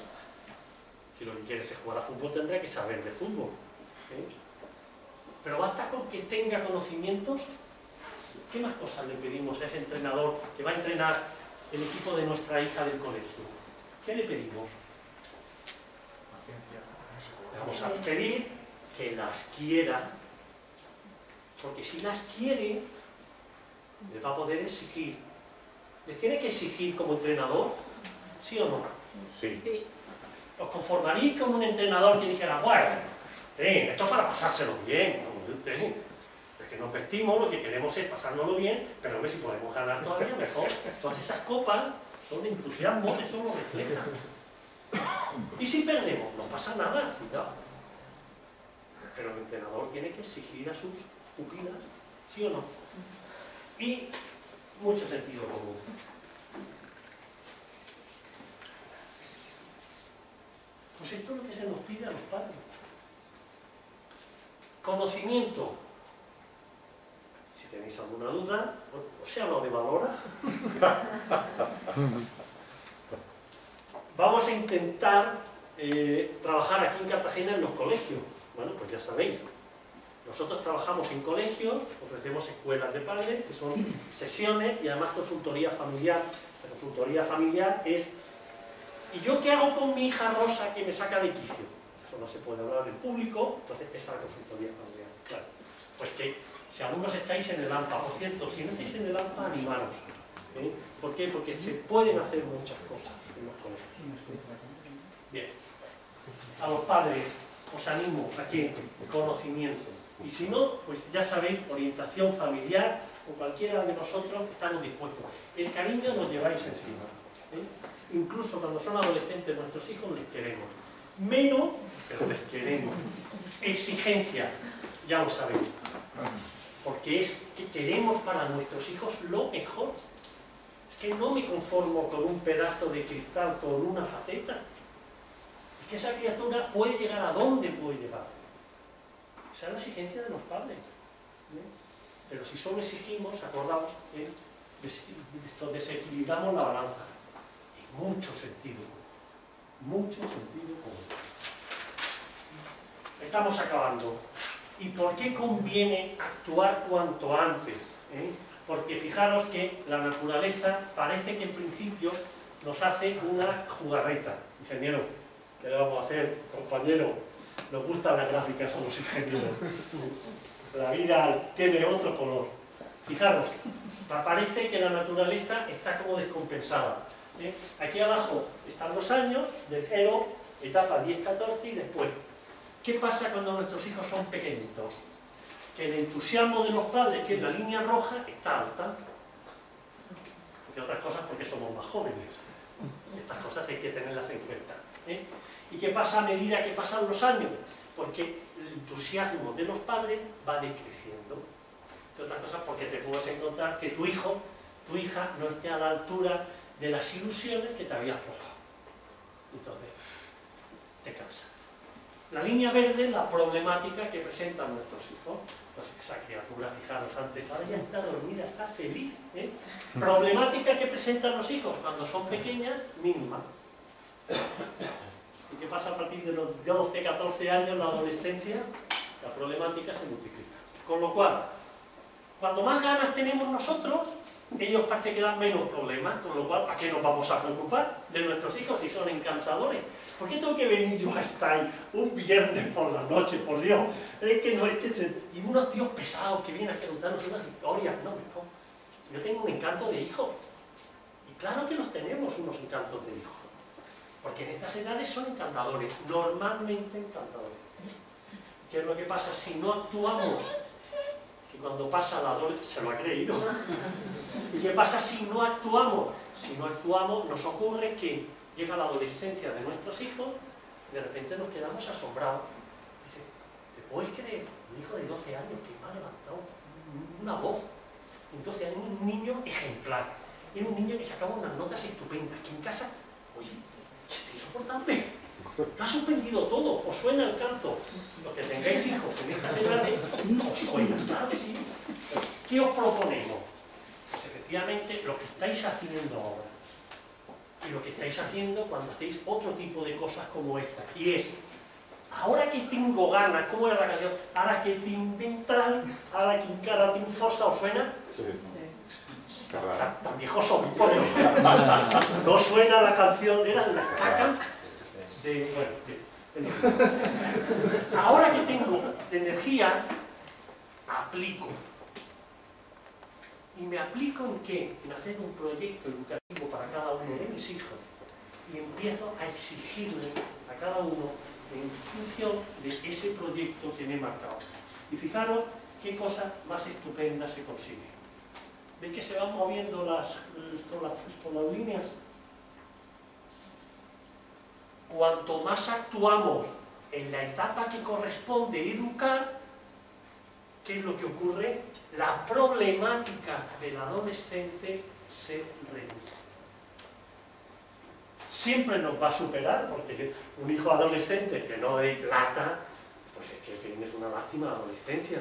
Si lo que quiere es jugar a fútbol, tendrá que saber de fútbol, ¿eh? Pero basta con que tenga conocimientos. ¿Qué más cosas le pedimos a ese entrenador que va a entrenar el equipo de nuestra hija del colegio? ¿Qué le pedimos? Le vamos a pedir que las quiera, porque si las quiere, le va a poder exigir. ¿Les tiene que exigir como entrenador? ¿Sí o no? Sí. ¿Os conformaréis con un entrenador que dijera, bueno, esto es para pasárselo bien? Es que nos vestimos, lo que queremos es pasárnoslo bien, pero hombre, si podemos ganar todavía mejor. Todas esas copas son de entusiasmo, eso lo refleja. Y si perdemos, no pasa nada, cuidado. Pero el entrenador tiene que exigir a sus pupilas, ¿sí o no? Y mucho sentido común. Pues esto es lo que se nos pide a los padres. Conocimiento. Si tenéis alguna duda, os he hablado de Valora. Vamos a intentar trabajar aquí en Cartagena en los colegios. Bueno, pues ya sabéis. Nosotros trabajamos en colegios, ofrecemos escuelas de padres, que son sesiones y además consultoría familiar. La consultoría familiar es ¿y yo qué hago con mi hija Rosa que me saca de quicio? Eso no se puede hablar en público, entonces esa es la consultoría familiar. Claro. Pues que si algunos estáis en el AMPA, por cierto, si no estáis en el AMPA, animaros. ¿Eh? ¿Por qué? Porque se pueden hacer muchas cosas en los colegios. Bien. A los padres os animo a que conocimiento. Y si no, pues ya sabéis, orientación familiar, o cualquiera de nosotros estamos dispuestos. El cariño nos lleváis encima. Incluso cuando son adolescentes nuestros hijos les queremos. Menos, pero les queremos. Exigencia, ya lo sabéis. Porque es que queremos para nuestros hijos lo mejor. Es que no me conformo con un pedazo de cristal, con una faceta. Es que esa criatura puede llegar a donde puede llegar. Esa es la exigencia de los padres. Pero si solo exigimos, acordaos, desequilibramos la balanza. Mucho sentido común. Estamos acabando. ¿Y por qué conviene actuar cuanto antes? Porque fijaros que la naturaleza parece que en principio nos hace una jugarreta. Ingeniero, ¿qué le vamos a hacer, compañero? Nos gustan las gráficas, somos ingenieros. La vida tiene otro color. Fijaros, parece que la naturaleza está como descompensada. Aquí abajo están los años, de 0, etapa 10-14 y después. ¿Qué pasa cuando nuestros hijos son pequeñitos? Que el entusiasmo de los padres, que es la línea roja, está alta. Entre otras cosas porque somos más jóvenes. Estas cosas hay que tenerlas en cuenta. ¿Y qué pasa a medida que pasan los años? Porque el entusiasmo de los padres va decreciendo. Entre otras cosas porque te puedes encontrar que tu hijo, tu hija, no esté a la altura de las ilusiones que te había forjado. Entonces, te cansa. La línea verde es la problemática que presentan nuestros hijos. Entonces, esa criatura, fijaros, antes, ahora ya está dormida, está feliz. Problemática que presentan los hijos cuando son pequeñas, mínima. ¿Y qué pasa a partir de los 12, 14 años, la adolescencia? La problemática se multiplica. Con lo cual, cuando más ganas tenemos nosotros, ellos parece que dan menos problemas, con lo cual, ¿para qué nos vamos a preocupar de nuestros hijos si son encantadores? ¿Por qué tengo que venir yo a estar un viernes por la noche, por Dios? Es que no es que y unos tíos pesados que vienen a contarnos unas historias, no. Yo tengo un encanto de hijo. Y claro que los tenemos, unos encantos de hijo. Porque en estas edades son encantadores, normalmente encantadores. ¿Qué es lo que pasa si no actuamos? Que cuando pasa la adolescencia, se lo ha creído. ¿Y qué pasa si no actuamos? Si no actuamos, nos ocurre que llega la adolescencia de nuestros hijos y de repente nos quedamos asombrados. Dice, ¿Podéis creer? Un hijo de 12 años que me ha levantado una voz. En 12 años, un niño ejemplar. Era un niño que sacaba unas notas estupendas. Que en casa, oye, esto es insoportable. Lo ha suspendido todo. ¿Os suena el canto? Los que tengáis hijos en esta edades, os suena, claro que sí. ¿Qué os proponemos? Pues efectivamente lo que estáis haciendo ahora. Y lo que estáis haciendo cuando hacéis otro tipo de cosas como esta. Y es, ahora que tengo ganas, ¿cómo era la canción? Ahora que te inventan, ahora que encara te inforza, ¿os suena? Sí. Tan viejos son, por Dios. No suena la canción, eran las cacas de... Bueno, ahora que tengo de energía, aplico. ¿Y me aplico en qué? En hacer un proyecto educativo para cada uno de mis hijos. Y empiezo a exigirle a cada uno en función de ese proyecto que me he marcado. Y fijaros qué cosa más estupenda se consigue. ¿Veis que se van moviendo por las líneas? Cuanto más actuamos en la etapa que corresponde educar, ¿qué es lo que ocurre? La problemática del adolescente se reduce. Siempre nos va a superar, porque un hijo adolescente que no dé plata, pues es que es una lástima la adolescencia.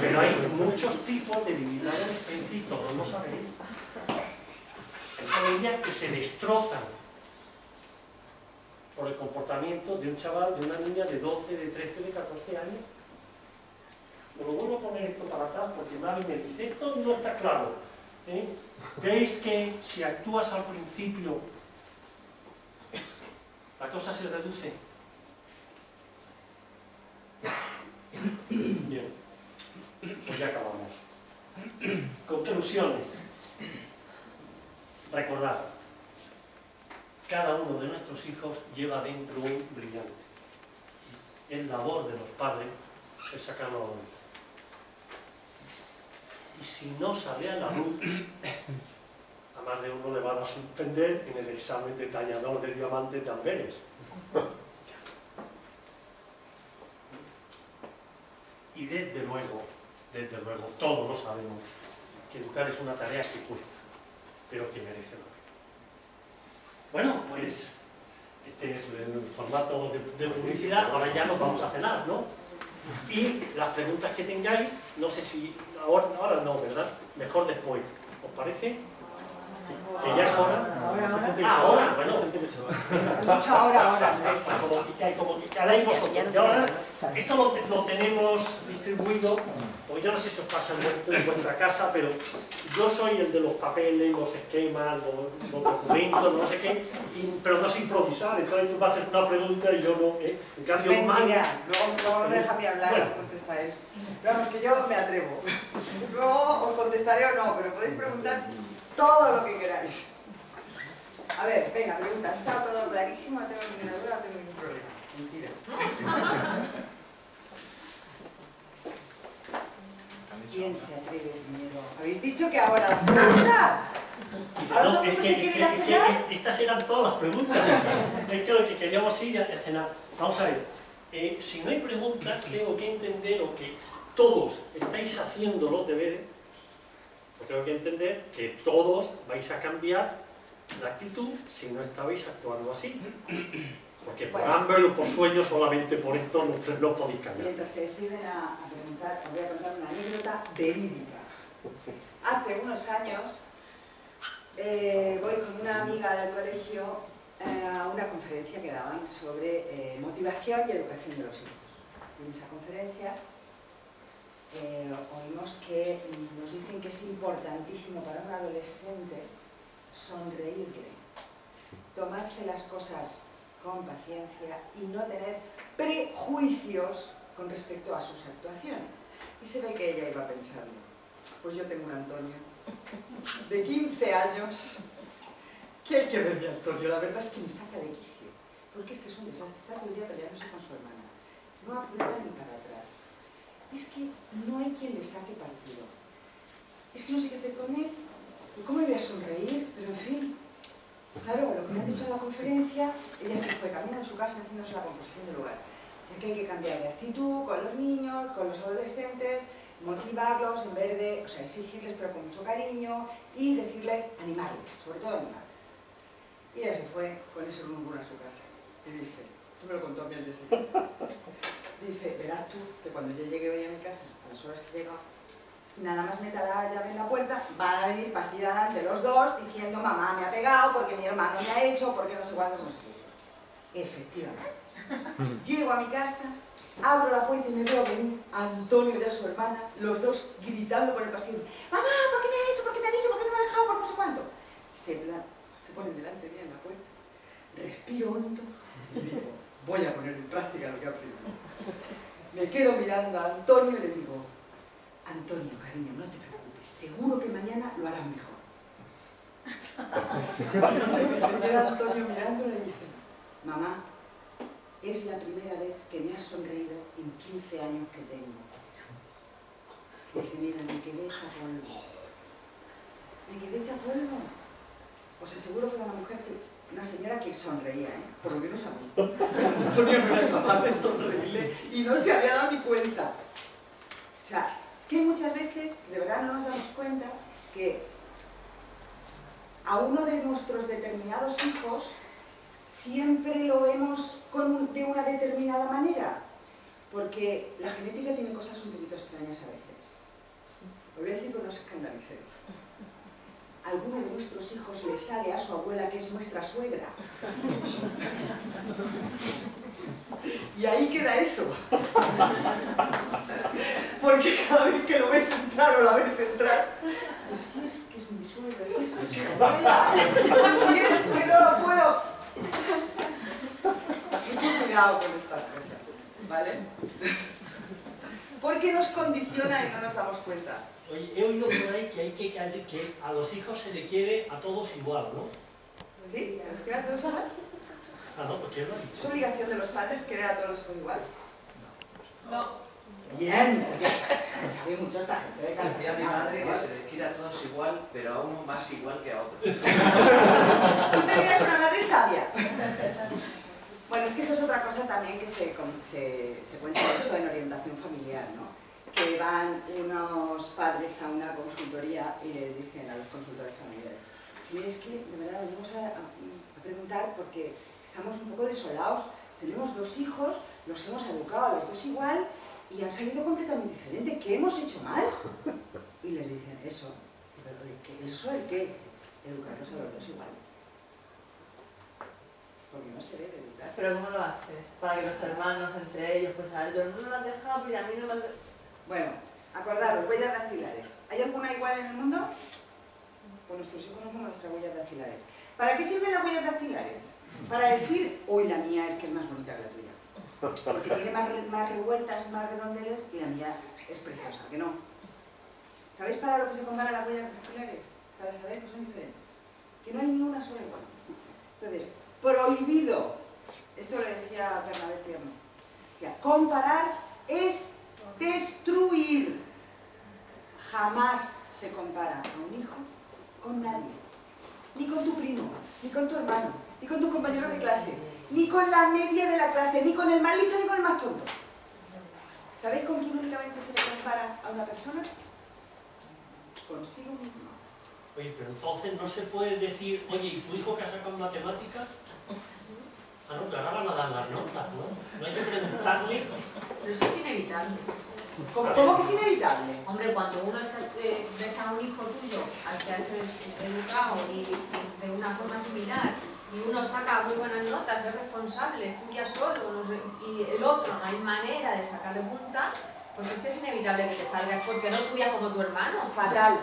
Pero hay muchos tipos de vivir la adolescencia y todos lo sabéis. Hay familias que se destrozan por el comportamiento de un chaval, de una niña de 12, de 13, de 14 años. Me lo vuelvo a poner esto para atrás porque Mavi me dice, esto no está claro. ¿Veis que si actúas al principio, la cosa se reduce? Bien, pues ya acabamos. Conclusiones. Recordad, cada uno de nuestros hijos lleva dentro un brillante. Es labor de los padres es sacarlo a la luz. Y si no sale a la luz, a más de uno le van a suspender en el examen de tallador de diamantes de Amberes. Y desde luego, todos lo sabemos, que educar es una tarea que cuesta, pero que merece la pena. Bueno, pues este es el formato de publicidad, ahora ya nos vamos a cenar, ¿no? Y las preguntas que tengáis, no sé si ahora no, ¿verdad? Mejor después, ¿os parece? Que ya es hora. Ahora, bueno, Mucho ahora. como que caláis vosotros. Y ahora, esto lo tenemos distribuido, porque yo no sé si os pasa en vuestra casa, pero yo soy el de los papeles, los esquemas, los documentos, no sé qué, pero no sé improvisar. Entonces tú me haces una pregunta y yo no. En cambio, Mentira, luego déjame hablar, bueno. contesta él. Vamos, que yo me atrevo. Luego os contestaré o no, pero podéis preguntar todo lo que queráis. A ver, venga, pregunta. ¿Está todo clarísimo? No tengo ninguna duda, no tengo ningún problema. Mentira. ¿Quién se atreve primero? ¿Habéis dicho que ahora las preguntas? ¿Ahora todo el mundo se quiere ir a cenar? Estas eran todas las preguntas. Es que lo que queríamos ir a cenar. Vamos a ver. Si no hay preguntas, tengo que entender o que todos estáis haciendo los deberes. Pues tengo que entender que todos vais a cambiar la actitud si no estabais actuando así. Porque por hambre o por sueño, solamente por esto no podéis cambiar. Mientras se deciden a preguntar, os voy a contar una anécdota verídica. Hace unos años voy con una amiga del colegio a una conferencia que daban sobre motivación y educación de los hijos. Y en esa conferencia oímos que nos dicen que es importantísimo para un adolescente sonreírle, tomarse las cosas con paciencia y no tener prejuicios con respecto a sus actuaciones. Y se ve que ella iba pensando, pues yo tengo un Antonio de 15 años, que hay que ver mi Antonio, la verdad es que me saca de quicio, porque es que es un desastre, está todo el día peleándose con su hermana, no aprueba ni para atrás, es que no hay quien le saque partido, es que no sé qué hacer con él, ¿cómo le voy a sonreír? Pero en fin. Claro, lo que me han dicho en la conferencia, ella se fue camino a su casa haciéndose la composición del lugar. que hay que cambiar de actitud con los niños, con los adolescentes, motivarlos en vez de, o sea, exigirles pero con mucho cariño y decirles, animarles, sobre todo animarles. Y ella se fue con ese rumbo a su casa y dice, esto me lo contó a mí el día siguiente, dice, verás tú que cuando yo llegue hoy a mi casa, a las horas que llega, nada más meta la llave en la puerta, van a venir pasillo adelante los dos diciendo, mamá me ha pegado porque mi hermano me ha hecho, porque no sé cuándo, no sé qué. Efectivamente. Llego a mi casa, abro la puerta y me veo venir a Antonio y a su hermana, los dos gritando por el pasillo, mamá, ¿por qué me ha hecho? ¿Por qué me ha dicho? ¿Por qué no me ha dejado? ¿Por no sé cuánto? Se ponen delante mía en la puerta, respiro hondo y digo, voy a poner en práctica lo que he aprendido. Me quedo mirando a Antonio y le digo, Antonio, cariño, no te preocupes, seguro que mañana lo harán mejor. Y se queda Antonio mirándole y dice, mamá, es la primera vez que me has sonreído en 15 años que tengo. Dice, mira, me quedé hecha polvo. Me quedé hecha polvo. Os aseguro que era una señora que sonreía, ¿eh? Por lo menos a mí. Pero Antonio no era capaz de sonreírle y no se había dado ni cuenta. O sea, que muchas veces, de verdad no nos damos cuenta que a uno de nuestros determinados hijos siempre lo vemos de una determinada manera, porque la genética tiene cosas un poquito extrañas a veces. Lo voy a decir, pero no os escandalicéis. A alguno de nuestros hijos le sale a su abuela, que es nuestra suegra. Y ahí queda eso. Porque cada vez que lo ves entrar o la ves entrar, pues si es que es mi suegra, si es que es mi abuela, si es que no lo puedo. Mucho cuidado con estas cosas, ¿vale? Porque nos condicionan y no nos damos cuenta. Oye, he oído por ahí que a los hijos se le quiere a todos igual, ¿no? ¿Sí? ¿Nos quiere a todos igual? Ah, no, ¿por qué no? ¿Es obligación de los padres querer a todos por igual? No. Bien, ya sabe mucho esta gente. Decía mi madre que se les quiere a todos igual, pero a uno más igual que a otro. Tú tenías una madre sabia. Bueno, es que eso es otra cosa también que se cuenta mucho en orientación familiar, ¿no? Que van unos padres a una consultoría y le dicen a los consultores familiares, mire, es que de verdad venimos a preguntar porque estamos un poco desolados, tenemos 2 hijos, los hemos educado a los 2 igual y han salido completamente diferentes, ¿qué hemos hecho mal? Y les dicen, eso, pero ¿eso el qué? Educarlos a los 2 igual. Porque no se debe educar. ¿Pero cómo lo haces? Para que los hermanos entre ellos, pues a ellos no me lo han dejado, pues a mí no me lo han dejado. Bueno, acordaros, huellas dactilares. ¿Hay alguna igual en el mundo? Pues nuestros hijos no son nuestras huellas dactilares. ¿Para qué sirven las huellas dactilares? Para decir, hoy la mía es que es más bonita que la tuya. Porque tiene más revueltas, más redondeles y la mía es preciosa, ¿que no? ¿Sabéis para lo que se comparan las huellas dactilares? Para saber que son diferentes. Que no hay ni una sola igual. Entonces, prohibido, esto lo decía Bernabé Tierno, comparar es destruir. Jamás se compara a un hijo con nadie. Ni con tu primo, ni con tu hermano, ni con tus compañeros de clase, ni con la media de la clase, ni con el más listo, ni con el más tonto. ¿Sabéis con quién únicamente se le compara a una persona? Consigo mismo. Oye, pero entonces no se puede decir, oye, ¿y tu hijo que ha sacado matemáticas? Ah, no, que ahora van a dar las notas, ¿no? No hay que preguntarle. Pero eso es inevitable. ¿Cómo que es inevitable? Hombre, cuando uno ves a un hijo tuyo al que has educado y de una forma similar, y uno saca muy buenas notas, es responsable, estudia solo, y el otro no hay manera de sacarle punta, pues es que es inevitable que te salgas, porque no estudia como tu hermano. Fatal.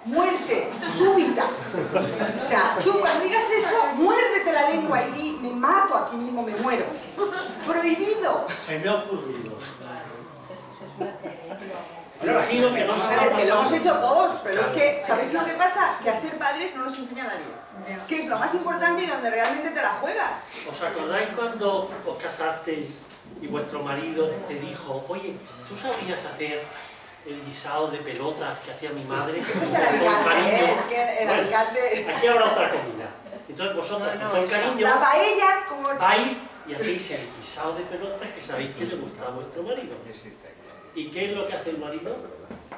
Muerte súbita. O sea, tú cuando digas eso, muérdete la lengua y di, me mato aquí mismo, me muero. Prohibido. Se me ha ocurrido. Imagino que vamos a ver, que lo hemos hecho todos, pero es que, ¿sabéis lo que pasa? Que a ser padres no nos enseña nadie. Que es lo más importante y donde realmente te la juegas. ¿Os acordáis cuando os casasteis y vuestro marido te dijo, oye, ¿tú sabías hacer el guisado de pelotas que hacía mi madre? Eso es el Alicante, es que el Alicante... Aquí habrá otra comida. Entonces vosotros, con cariño, la paella, como... vais y hacéis el guisado de pelotas que sabéis que le gusta a vuestro marido. ¿Y qué es lo que hace el marido?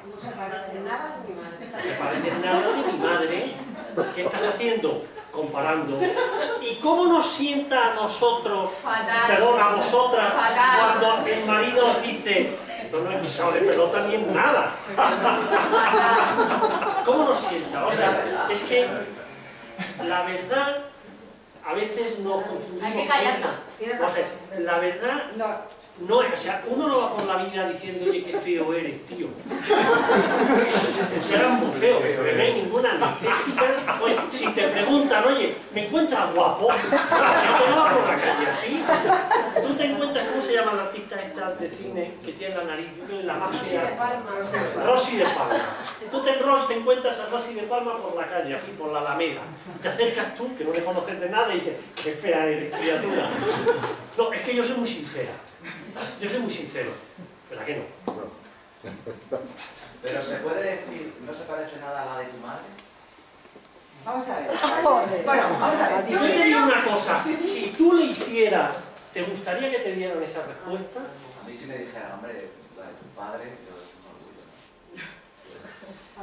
No se parece nada a mi madre. No se parece nada de mi madre. ¿Qué estás haciendo? Comparando. ¿Y cómo nos sienta a nosotros, Fatal. perdón, a vosotras, Fatal. cuando el marido os dice, esto no es guisado de pelota ni es nada? ¿Cómo nos sienta? O sea, es que la verdad, a veces nos confundimos. Hay que callarla. Tienes O sea, razón. la verdad, no, o sea, uno no va por la vida diciendo, oye, qué feo eres, tío. Serás muy feo, pero no hay ninguna necesidad. Oye, si te preguntan, oye, ¿me encuentras guapo? La gente no va por la calle así. Tú te encuentras, ¿cómo se llama la artista esta de cine que tiene la nariz? Yo creo que la más fea. Rosy de Palma. Tú te encuentras a Rosy de Palma por la calle, aquí por la Alameda. Te acercas tú, que no le conoces de nada, y dices, qué fea eres, criatura. No, es que yo soy muy sincera. Yo soy muy sincero. ¿Verdad que no? Pero se puede decir, ¿no se parece nada a la de tu madre? Vamos a ver. Bueno, vamos a ver. Yo te digo una cosa. Si tú le hicieras, ¿te gustaría que te dieran esa respuesta? A mí si me dijeran, hombre, la de tu padre, yo es un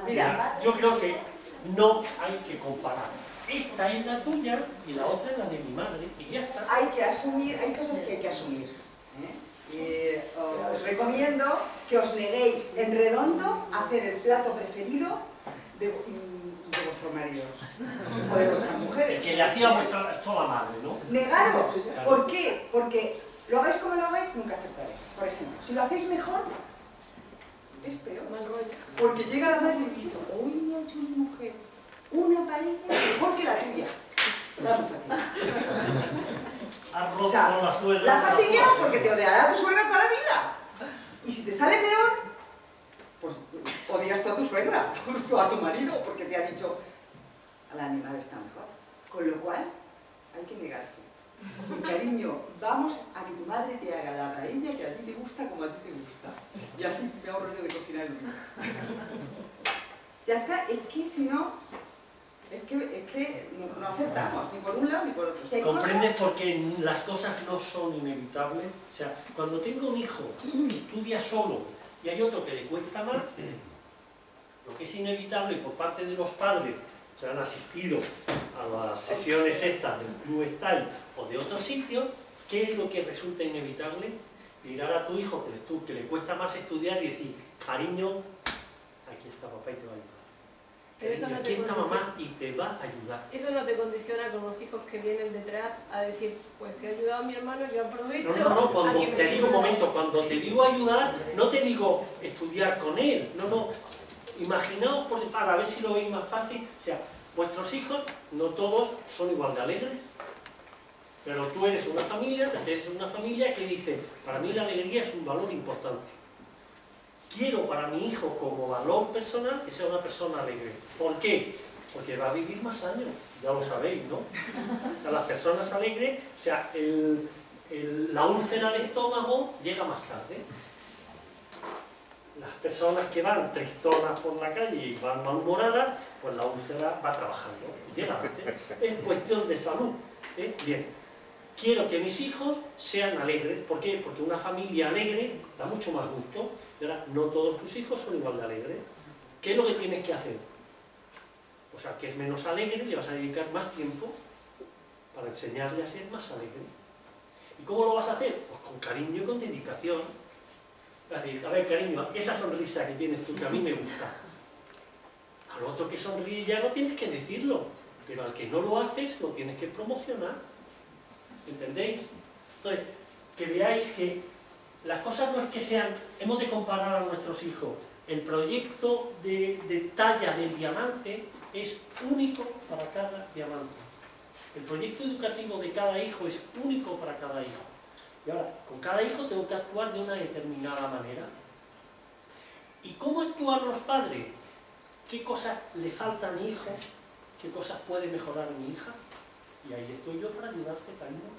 orgullo. Mira, Yo creo que no hay que comparar. Esta es la tuya y la otra es la de mi madre y ya está. hay que asumir, hay cosas que hay que asumir. Y os recomiendo que os neguéis en redondo a hacer el plato preferido de vuestros maridos o de vuestras El mujeres. que le hacía vuestra esto a la madre, ¿no? Negaros. ¿Por qué? Porque lo hagáis como lo hagáis, nunca aceptaréis. Por ejemplo, si lo hacéis mejor, es peor. Porque llega la madre y dice, hoy me ha hecho mi mujer una paella mejor que la tuya. La fatiga. Arroz O sea, con la suegra. la fatiga porque te odiará tu suegra toda la vida. Y si te sale peor, pues odias tú a tu suegra o a tu marido porque te ha dicho, a la animal está mejor. Con lo cual, hay que negarse. Y cariño, vamos a que tu madre te haga la paella que a ti te gusta como a ti te gusta. Y así me ahorro yo de cocinar el mío. Ya está, es que si no, es que no acertamos, ni por un lado ni por otro. Si hay ¿Comprendes cosas, por qué las cosas no son inevitables? O sea, cuando tengo un hijo que estudia solo y hay otro que le cuesta más, lo que es inevitable por parte de los padres que han asistido a las sesiones estas del Club Style o de otros sitios, ¿qué es lo que resulta inevitable? Mirar a tu hijo que le cuesta más estudiar y decir, cariño, aquí está papá y te va a ayudar. Pero eso Cariño, no aquí te está condiciona. mamá y te va a ayudar. Eso no te condiciona con los hijos que vienen detrás a decir, pues si ha ayudado a mi hermano, yo aprovecho. No, cuando a que me te digo, un ayude. momento, cuando te digo ayudar, no te digo estudiar con él, no. Imaginaos, para ver si lo veis más fácil, o sea, vuestros hijos, no todos son igual de alegres, pero tú eres una familia que dice, para mí la alegría es un valor importante. Quiero para mi hijo como valor personal que sea una persona alegre. ¿Por qué? Porque va a vivir más años, ya lo sabéis, ¿no? O sea, las personas alegres, o sea, la úlcera de estómago llega más tarde. Las personas que van tristonas por la calle y van malhumoradas, pues la úlcera va trabajando, llega antes. Es cuestión de salud. Bien, quiero que mis hijos sean alegres. ¿Por qué? Porque una familia alegre da mucho más gusto. Y ahora, no todos tus hijos son igual de alegres. ¿Qué es lo que tienes que hacer? Pues al que es menos alegre le vas a dedicar más tiempo para enseñarle a ser más alegre. ¿Y cómo lo vas a hacer? Pues con cariño y con dedicación. Es decir, a ver, cariño, esa sonrisa que tienes tú, que a mí me gusta. Al otro que sonríe ya no tienes que decirlo, pero al que no lo haces lo tienes que promocionar. ¿Entendéis? Entonces, que veáis que las cosas no es que sean... Hemos de comparar a nuestros hijos. El proyecto de talla del diamante es único para cada diamante. El proyecto educativo de cada hijo es único para cada hijo. Y ahora, con cada hijo tengo que actuar de una determinada manera. ¿Y cómo actúan los padres? ¿Qué cosas le falta a mi hijo? ¿Qué cosas puede mejorar mi hija? Y ahí estoy yo para ayudarte, cariño.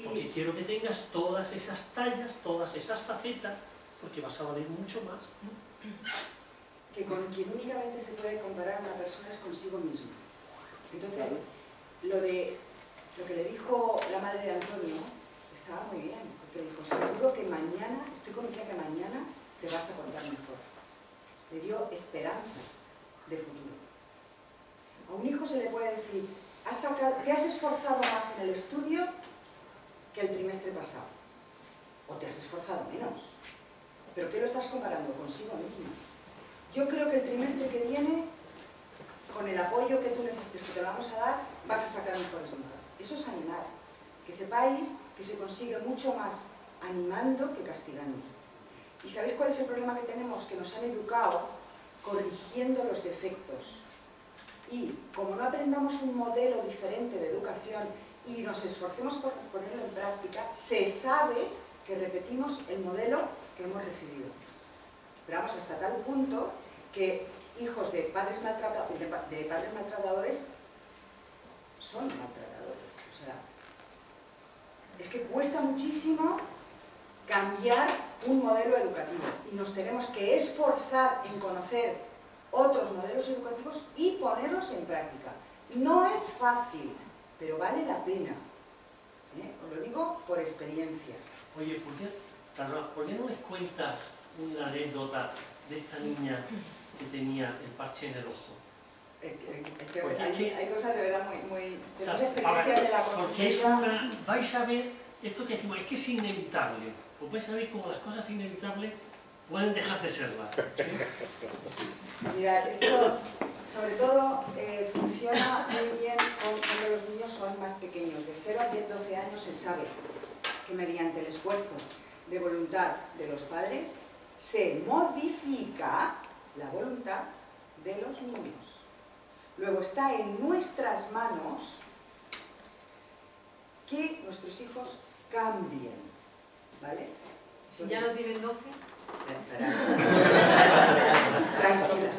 Porque quiero que tengas todas esas tallas, todas esas facetas, porque vas a valer mucho más. que con quien únicamente se puede comparar a una persona es consigo mismo. Entonces, lo de Lo que le dijo la madre de Antonio estaba muy bien, porque le dijo, seguro que mañana, estoy convencida que mañana te vas a portar mejor. Le dio esperanza de futuro. A un hijo se le puede decir, te has esforzado más en el estudio que el trimestre pasado, o te has esforzado menos, pero ¿qué lo estás comparando? Consigo mismo. Yo creo que el trimestre que viene, con el apoyo que tú necesites, que te lo vamos a dar, vas a sacar mejores notas. Eso es animar. Que sepáis que se consigue mucho más animando que castigando. ¿Y sabéis cuál es el problema que tenemos? Que nos han educado corrigiendo los defectos. Y como no aprendamos un modelo diferente de educación y nos esforcemos por ponerlo en práctica, se sabe que repetimos el modelo que hemos recibido. Pero vamos hasta tal punto que hijos de padres maltratadores son maltratadores. O sea, es que cuesta muchísimo cambiar un modelo educativo y nos tenemos que esforzar en conocer otros modelos educativos y ponerlos en práctica. No es fácil, pero vale la pena. Os lo digo por experiencia. Oye, ¿por qué no les cuentas una anécdota de esta niña que tenía el parche en el ojo? Hay cosas de verdad muy... O sea, experiencia de la porque es una... Vais a ver esto que decimos, es que es inevitable. Pues vais a ver cómo las cosas inevitables pueden dejar de serlas. Mirad, esto sobre todo funciona muy bien cuando los niños son más pequeños. De 0 a 10, 12 años se sabe que mediante el esfuerzo de voluntad de los padres se modifica la voluntad de los niños. Luego está en nuestras manos que nuestros hijos cambien, ¿vale? Si ya no tienen 12... Tranquila.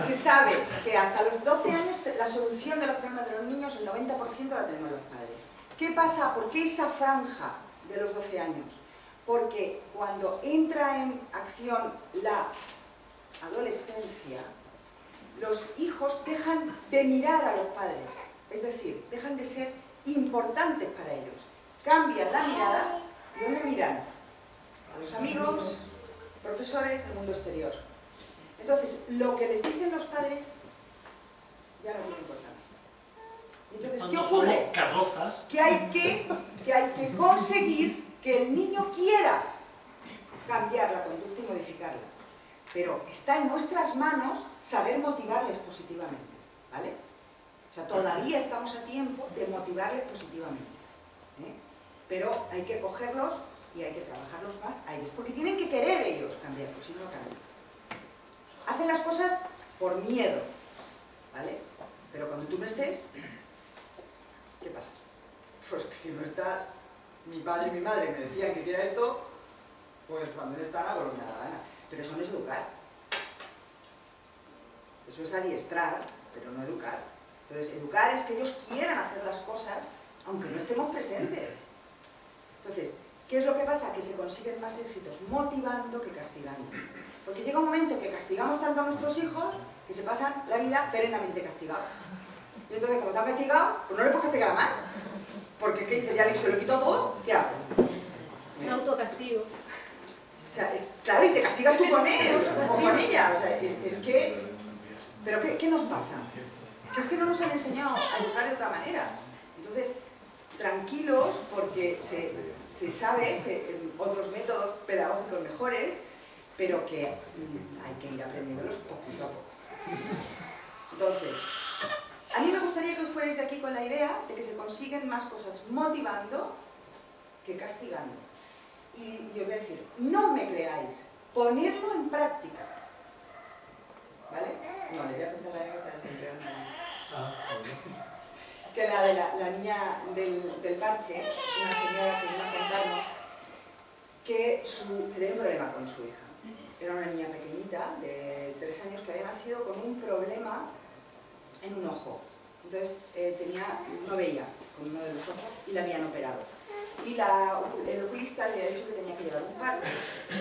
Se sabe que hasta los 12 años la solución de los problemas de los niños, el 90% la tenemos los padres. ¿Qué pasa? ¿Por qué esa franja de los 12 años? Porque cuando entra en acción la adolescencia, los hijos dejan de mirar a los padres, es decir, dejan de ser importantes para ellos. Cambian la mirada. ¿Y dónde miran? A los amigos, profesores, al mundo exterior. Entonces, lo que les dicen los padres ya no tiene importancia. Entonces, ¿qué ocurre? Carrozas. Que hay que conseguir que el niño quiera cambiar la conducta y modificarla. Pero está en nuestras manos saber motivarles positivamente, ¿vale? O sea, todavía estamos a tiempo de motivarles positivamente. Pero hay que cogerlos y hay que trabajarlos más a ellos, porque tienen que querer ellos cambiar, porque si no, no cambian. Hacen las cosas por miedo, ¿vale? Pero cuando tú no estés, ¿qué pasa? Pues que si no estás, mi padre y mi madre me decían que hiciera esto, pues cuando no están hago lo que me da la gana. Pero eso no es educar. Eso es adiestrar, pero no educar. Entonces, educar es que ellos quieran hacer las cosas, aunque no estemos presentes. Entonces, ¿qué es lo que pasa? Que se consiguen más éxitos motivando que castigando. Porque llega un momento que castigamos tanto a nuestros hijos que se pasan la vida perennemente castigados. Y entonces, como están castigados, pues no les puedes castigar más. Porque ¿qué dices? Ya se lo quito todo, ¿qué hago? Un autocastigo. O sea, claro, y te castigas tú con él o con ella. O sea, es que... ¿Pero qué nos pasa? Que es que no nos han enseñado a educar de otra manera. Entonces, tranquilos, porque se sabe otros métodos pedagógicos mejores, pero que hay que ir aprendiéndolos poquito a poco. Entonces, a mí me gustaría que os fuerais de aquí con la idea de que se consiguen más cosas motivando que castigando. Y os voy a decir, no me creáis, ponerlo en práctica. ¿Vale? No, le voy a contar la anécdota del Es que la de la niña del parche, es una señora que vino a contarnos que tenía un problema con su hija. Era una niña pequeñita, de 3 años, que había nacido con un problema en un ojo. Entonces no veía con uno de los ojos y la habían operado. Y el oculista le había dicho que tenía que llevar un parche.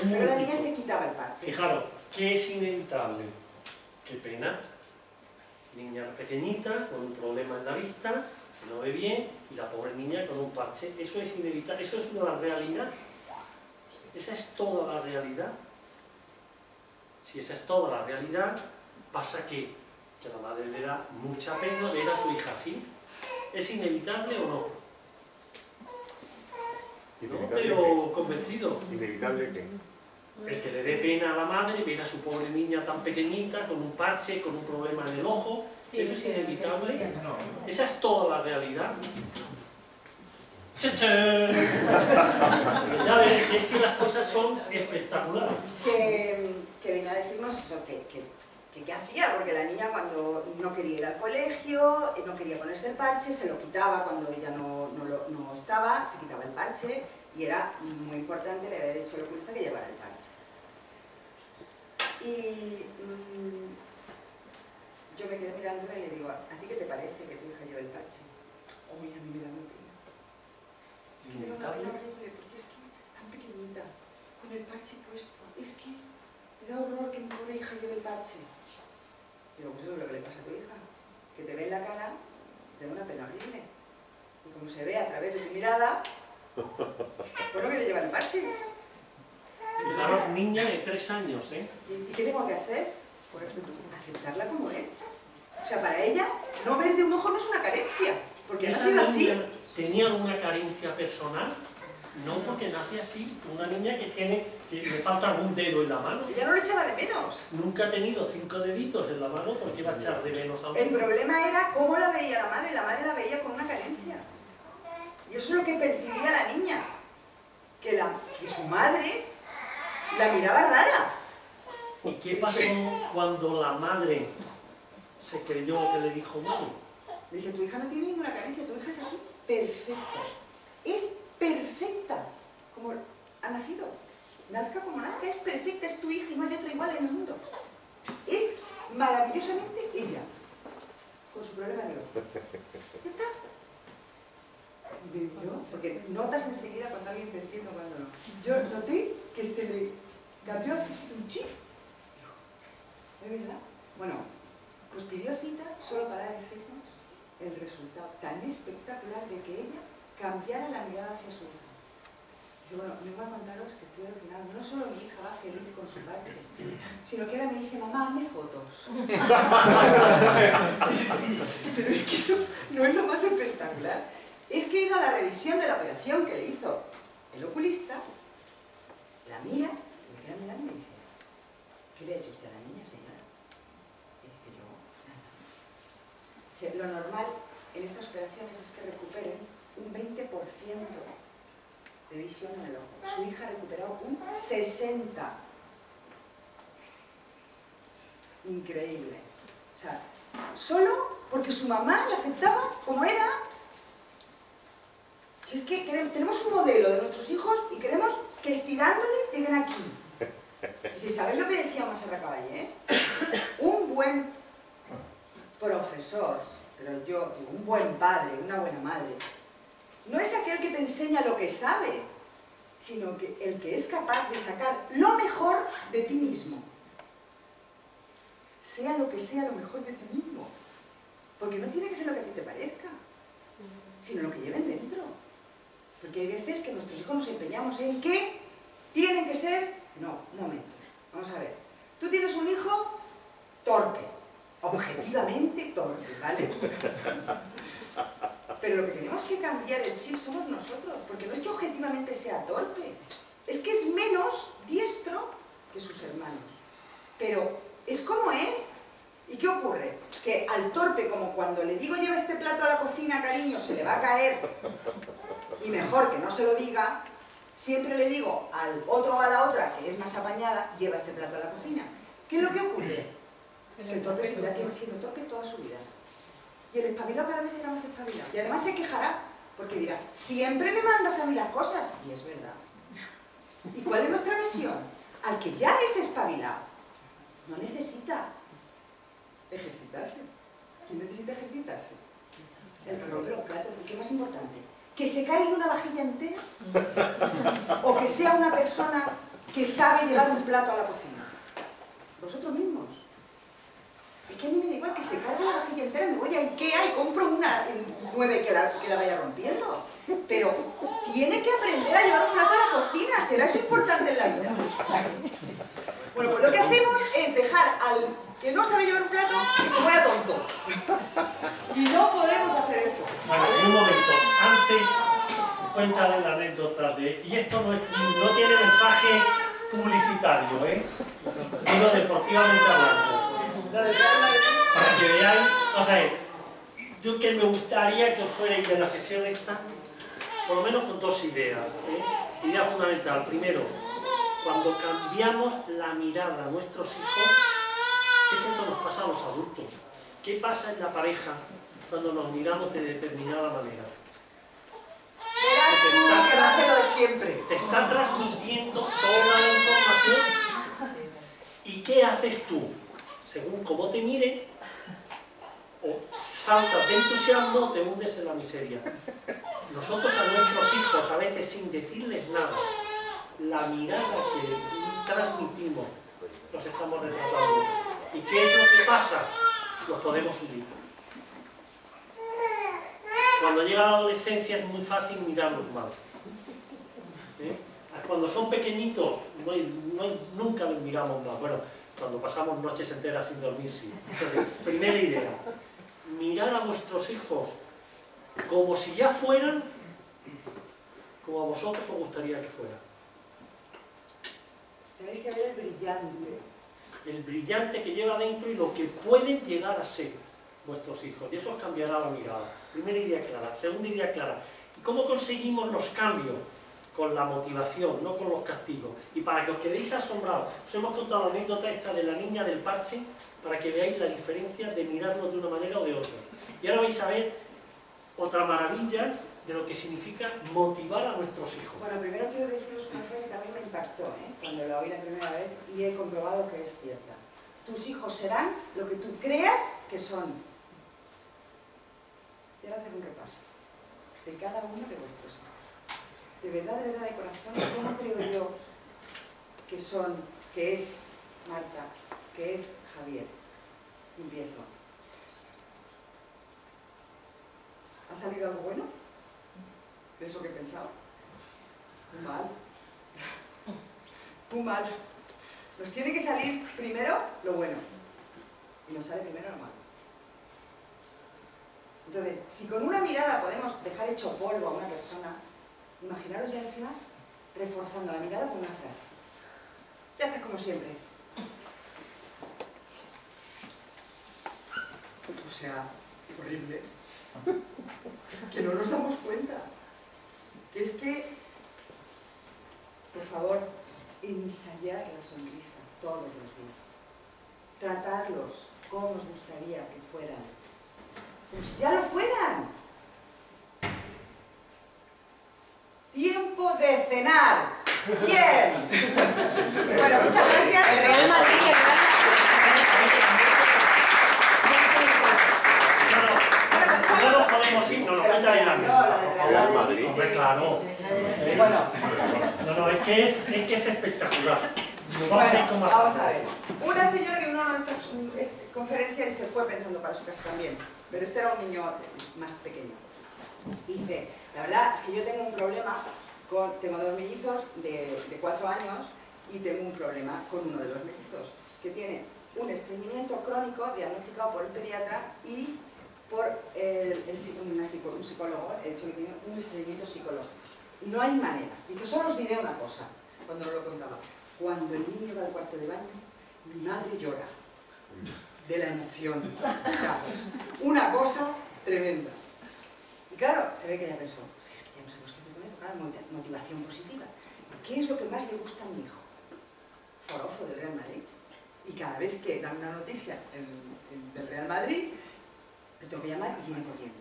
Pero la niña se quitaba el parche. Fijaros, ¿qué es inevitable? Qué pena. Niña pequeñita, con un problema en la vista, que no ve bien, y la pobre niña con un parche. Eso es inevitable, eso es una realidad. Esa es toda la realidad. Si esa es toda la realidad, pasa que a la madre le da mucha pena ver a su hija así. ¿Es inevitable o no? No, pero convencido. ¿Inevitable qué? El que le dé pena a la madre, ver a su pobre niña tan pequeñita, con un parche, con un problema en el ojo, Sí, eso es sí, inevitable. sí. Esa es toda la realidad. ¡Chachán! Ya ves, es que las cosas son espectaculares. Que viene a decirnos eso, que qué hacía, porque la niña cuando no quería ir al colegio, no quería ponerse el parche, se lo quitaba cuando ella no estaba, se quitaba el parche, y era muy importante, le había dicho al oculista que llevara el parche. Y yo me quedé mirándola y le digo, ¿a ti qué te parece que tu hija lleve el parche? Uy, a mí me da muy pena. Es que me da una pena horrible, porque es que tan pequeñita, con el parche puesto, es que me da horror que mi pobre hija lleve el parche. Digo, pues eso es lo que le pasa a tu hija, que te ve en la cara, te da una pena horrible. Y como se ve a través de tu mirada, pues no quiere llevar el parche. Fijaros, niña de 3 años, ¿eh? ¿Y qué tengo que hacer? Pues aceptarla como es. O sea, para ella, no ver de un ojo no es una carencia, porque ¿Esa nació así. niña tenía una carencia personal? No, porque nace así. Una niña que le falta algún dedo en la mano. Ella no le echaba de menos. Nunca ha tenido 5 deditos en la mano, porque va a echar de menos a El uno. problema era cómo la veía la madre. La madre la veía con una carencia. Y eso es lo que percibía la niña. Que su madre la miraba rara. ¿Y qué pasó cuando la madre se creyó que le dijo mal? Le dije, tu hija no tiene ninguna carencia, tu hija es así, perfecta. Es perfecta, como ha nacido. Nazca como nazca, es perfecta, es tu hija y no hay otra igual en el mundo. Es maravillosamente ella, con su problema de ojo. Ya está. Y me miró, porque notas enseguida cuando alguien te entiende o cuando no. Yo noté que se le cambió un chip. ¿Es verdad? Bueno, pues pidió cita solo para decirnos el resultado tan espectacular de que ella cambiara la mirada hacia su hija. Digo, bueno, vengo a contaros que estoy alucinada. No solo mi hija va feliz con su parche, sino que ahora me dice, mamá, hazme fotos. Pero es que eso no es lo más espectacular. Es que he ido a la revisión de la operación que le hizo el oculista, la mira, me queda mirando y me dice, ¿qué le ha hecho usted a la niña, señora? Y dice yo, nada. Dice, lo normal en estas operaciones es que recuperen un 20% de visión en el ojo. Su hija ha recuperado un 60%. Increíble. O sea, solo porque su mamá la aceptaba como era. Si es que tenemos un modelo de nuestros hijos y queremos que estirándoles lleguen aquí. Y ¿sabes lo que decía Montserrat Caballé? Un buen profesor, pero yo digo, un buen padre, una buena madre, no es aquel que te enseña lo que sabe, sino que el que es capaz de sacar lo mejor de ti mismo. Sea lo que sea lo mejor de ti mismo. Porque no tiene que ser lo que a ti te parezca, sino lo que lleven dentro. Porque hay veces que nuestros hijos nos empeñamos en que tienen que ser... No, un momento, vamos a ver. Tú tienes un hijo torpe, objetivamente torpe, ¿vale? Pero lo que tenemos que cambiar el chip somos nosotros, porque no es que objetivamente sea torpe, es que es menos diestro que sus hermanos. Pero es como es. ¿Y qué ocurre? Que al torpe, como cuando le digo lleva este plato a la cocina, cariño, se le va a caer, y mejor que no se lo diga, siempre le digo al otro o a la otra, que es más apañada, lleva este plato a la cocina. ¿Qué es lo que ocurre? Que el torpe seguirá siendo torpe toda su vida. Y el espabilado cada vez será más espabilado. Y además se quejará, porque dirá, siempre me mandas a mí las cosas. Y es verdad. ¿Y cuál es nuestra misión? Al que ya es espabilado, no necesita ejercitarse. ¿Quién necesita ejercitarse? El que rompe los platos. ¿Y qué es más importante? ¿Que se cargue una vajilla entera? ¿O que sea una persona que sabe llevar un plato a la cocina? Vosotros mismos. Es que a mí me da igual que se cargue la vajilla entera, me voy a IKEA y compro una 9 que la vaya rompiendo. Pero tiene que aprender a llevar un plato a la cocina, será eso importante en la vida. Bueno, pues lo que hacemos es dejar al que no sabe llevar un plato que se vaya tonto. Y no podemos hacer eso. Bueno, un momento, antes cuéntale la anécdota de... Y esto no tiene mensaje publicitario, ¿eh? Digo deportivamente hablando. Para que veáis, o sea, yo que me gustaría que os fuerais de la sesión esta, por lo menos con dos ideas, ¿eh? Idea fundamental. Primero, cuando cambiamos la mirada a nuestros hijos, ¿qué esto nos pasa a los adultos? ¿Qué pasa en la pareja cuando nos miramos de determinada manera? Te está transmitiendo toda la información. ¿Y qué haces tú? Según cómo te mire, o saltas de entusiasmo o te hundes en la miseria. Nosotros a nuestros hijos, a veces sin decirles nada, la mirada que transmitimos, los estamos retratando. ¿Y qué es lo que pasa? Los podemos hundir. Cuando llega la adolescencia es muy fácil mirarlos mal. ¿Eh? Cuando son pequeñitos, nunca los miramos mal. Bueno, cuando pasamos noches enteras sin dormir, sí. Entonces, primera idea, mirar a vuestros hijos como si ya fueran como a vosotros os gustaría que fueran. Tenéis que ver el brillante. El brillante que lleva dentro y lo que pueden llegar a ser vuestros hijos. Y eso os cambiará la mirada. Primera idea clara. Segunda idea clara. ¿Y cómo conseguimos los cambios? Con la motivación, no con los castigos. Y para que os quedéis asombrados, os hemos contado la anécdota esta de la niña del parche para que veáis la diferencia de mirarnos de una manera o de otra. Y ahora vais a ver otra maravilla de lo que significa motivar a nuestros hijos. Bueno, primero quiero deciros una frase que a mí me impactó, cuando la oí la primera vez y he comprobado que es cierta. Tus hijos serán lo que tú creas que son. Quiero hacer un repaso de cada uno de vuestros hijos. De verdad, de corazón, ¿cómo creo yo que son, que es Marta, que es Javier? Empiezo. ¿Ha salido algo bueno? ¿De eso que he pensado? Muy mal. Muy mal. Nos tiene que salir primero lo bueno. Y nos sale primero lo malo. Entonces, si con una mirada podemos dejar hecho polvo a una persona, imaginaros ya encima reforzando la mirada con una frase. Ya está como siempre. O sea, horrible. Que no nos damos cuenta. Que es que, por favor, ensayar la sonrisa todos los días. Tratarlos como os gustaría que fueran. Como si ya lo fueran. Tiempo de cenar. Bien. Bueno, muchas gracias. El Real Madrid, No nos podemos ir, no nos cuenta la Real Madrid. Hombre, claro. Bueno. No, es que es espectacular. Nos vamos a ir con más. Vamos a ver. Una señora que vino a una conferencia y se fue pensando para su casa también. Pero este era un niño más pequeño. Dice, la verdad es que yo tengo un problema tengo dos mellizos de 4 años y tengo un problema con uno de los mellizos, que tiene un estreñimiento crónico diagnosticado por el pediatra y por un psicólogo, el hecho de que tiene un estreñimiento psicológico. Y no hay manera. Dice, solo os diré una cosa, cuando lo contaba. Cuando el niño va al cuarto de baño, mi madre llora de la emoción. O sea, una cosa tremenda. Y claro, se ve que ella pensó, si es que ya no sabemos qué hacer con esto, claro, motivación positiva. ¿Qué es lo que más le gusta a mi hijo? Forofo del Real Madrid. Y cada vez que dan una noticia del Real Madrid, le tengo que llamar y viene corriendo.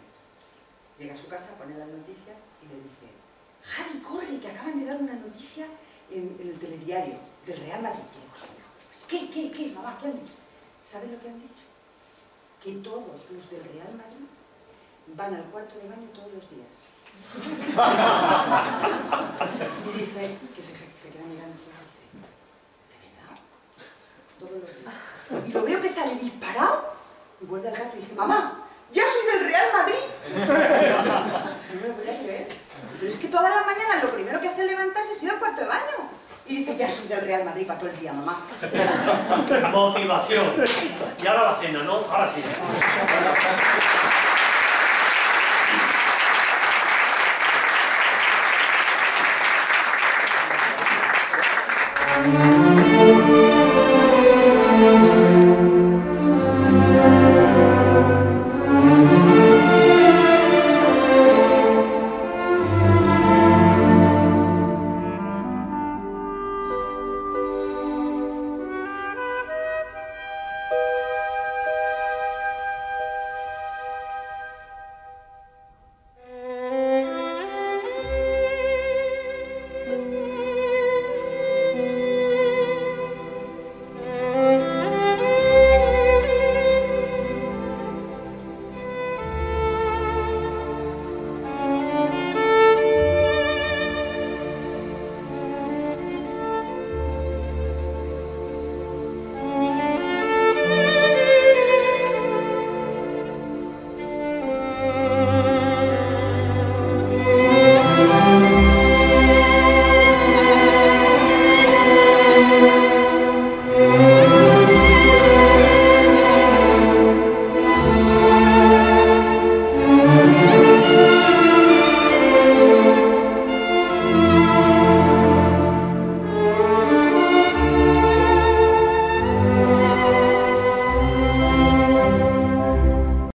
Llega a su casa, pone la noticia y le dice, Javi, corre, que acaban de dar una noticia en el telediario del Real Madrid. ¿Qué, mamá, qué han dicho? ¿Saben lo que han dicho? Que todos los del Real Madrid van al cuarto de baño todos los días. Y dice que se queda mirando su madre. ¿De verdad? Todos los días. Y lo veo que sale disparado Y vuelve al gato y dice, mamá, ya soy del Real Madrid. No me lo podía creer. Pero es que todas las mañanas lo primero que hace es levantarse es ir al cuarto de baño. Y dice, ya soy del Real Madrid para todo el día, mamá. Motivación. Y ahora la cena, ¿no? Ahora sí.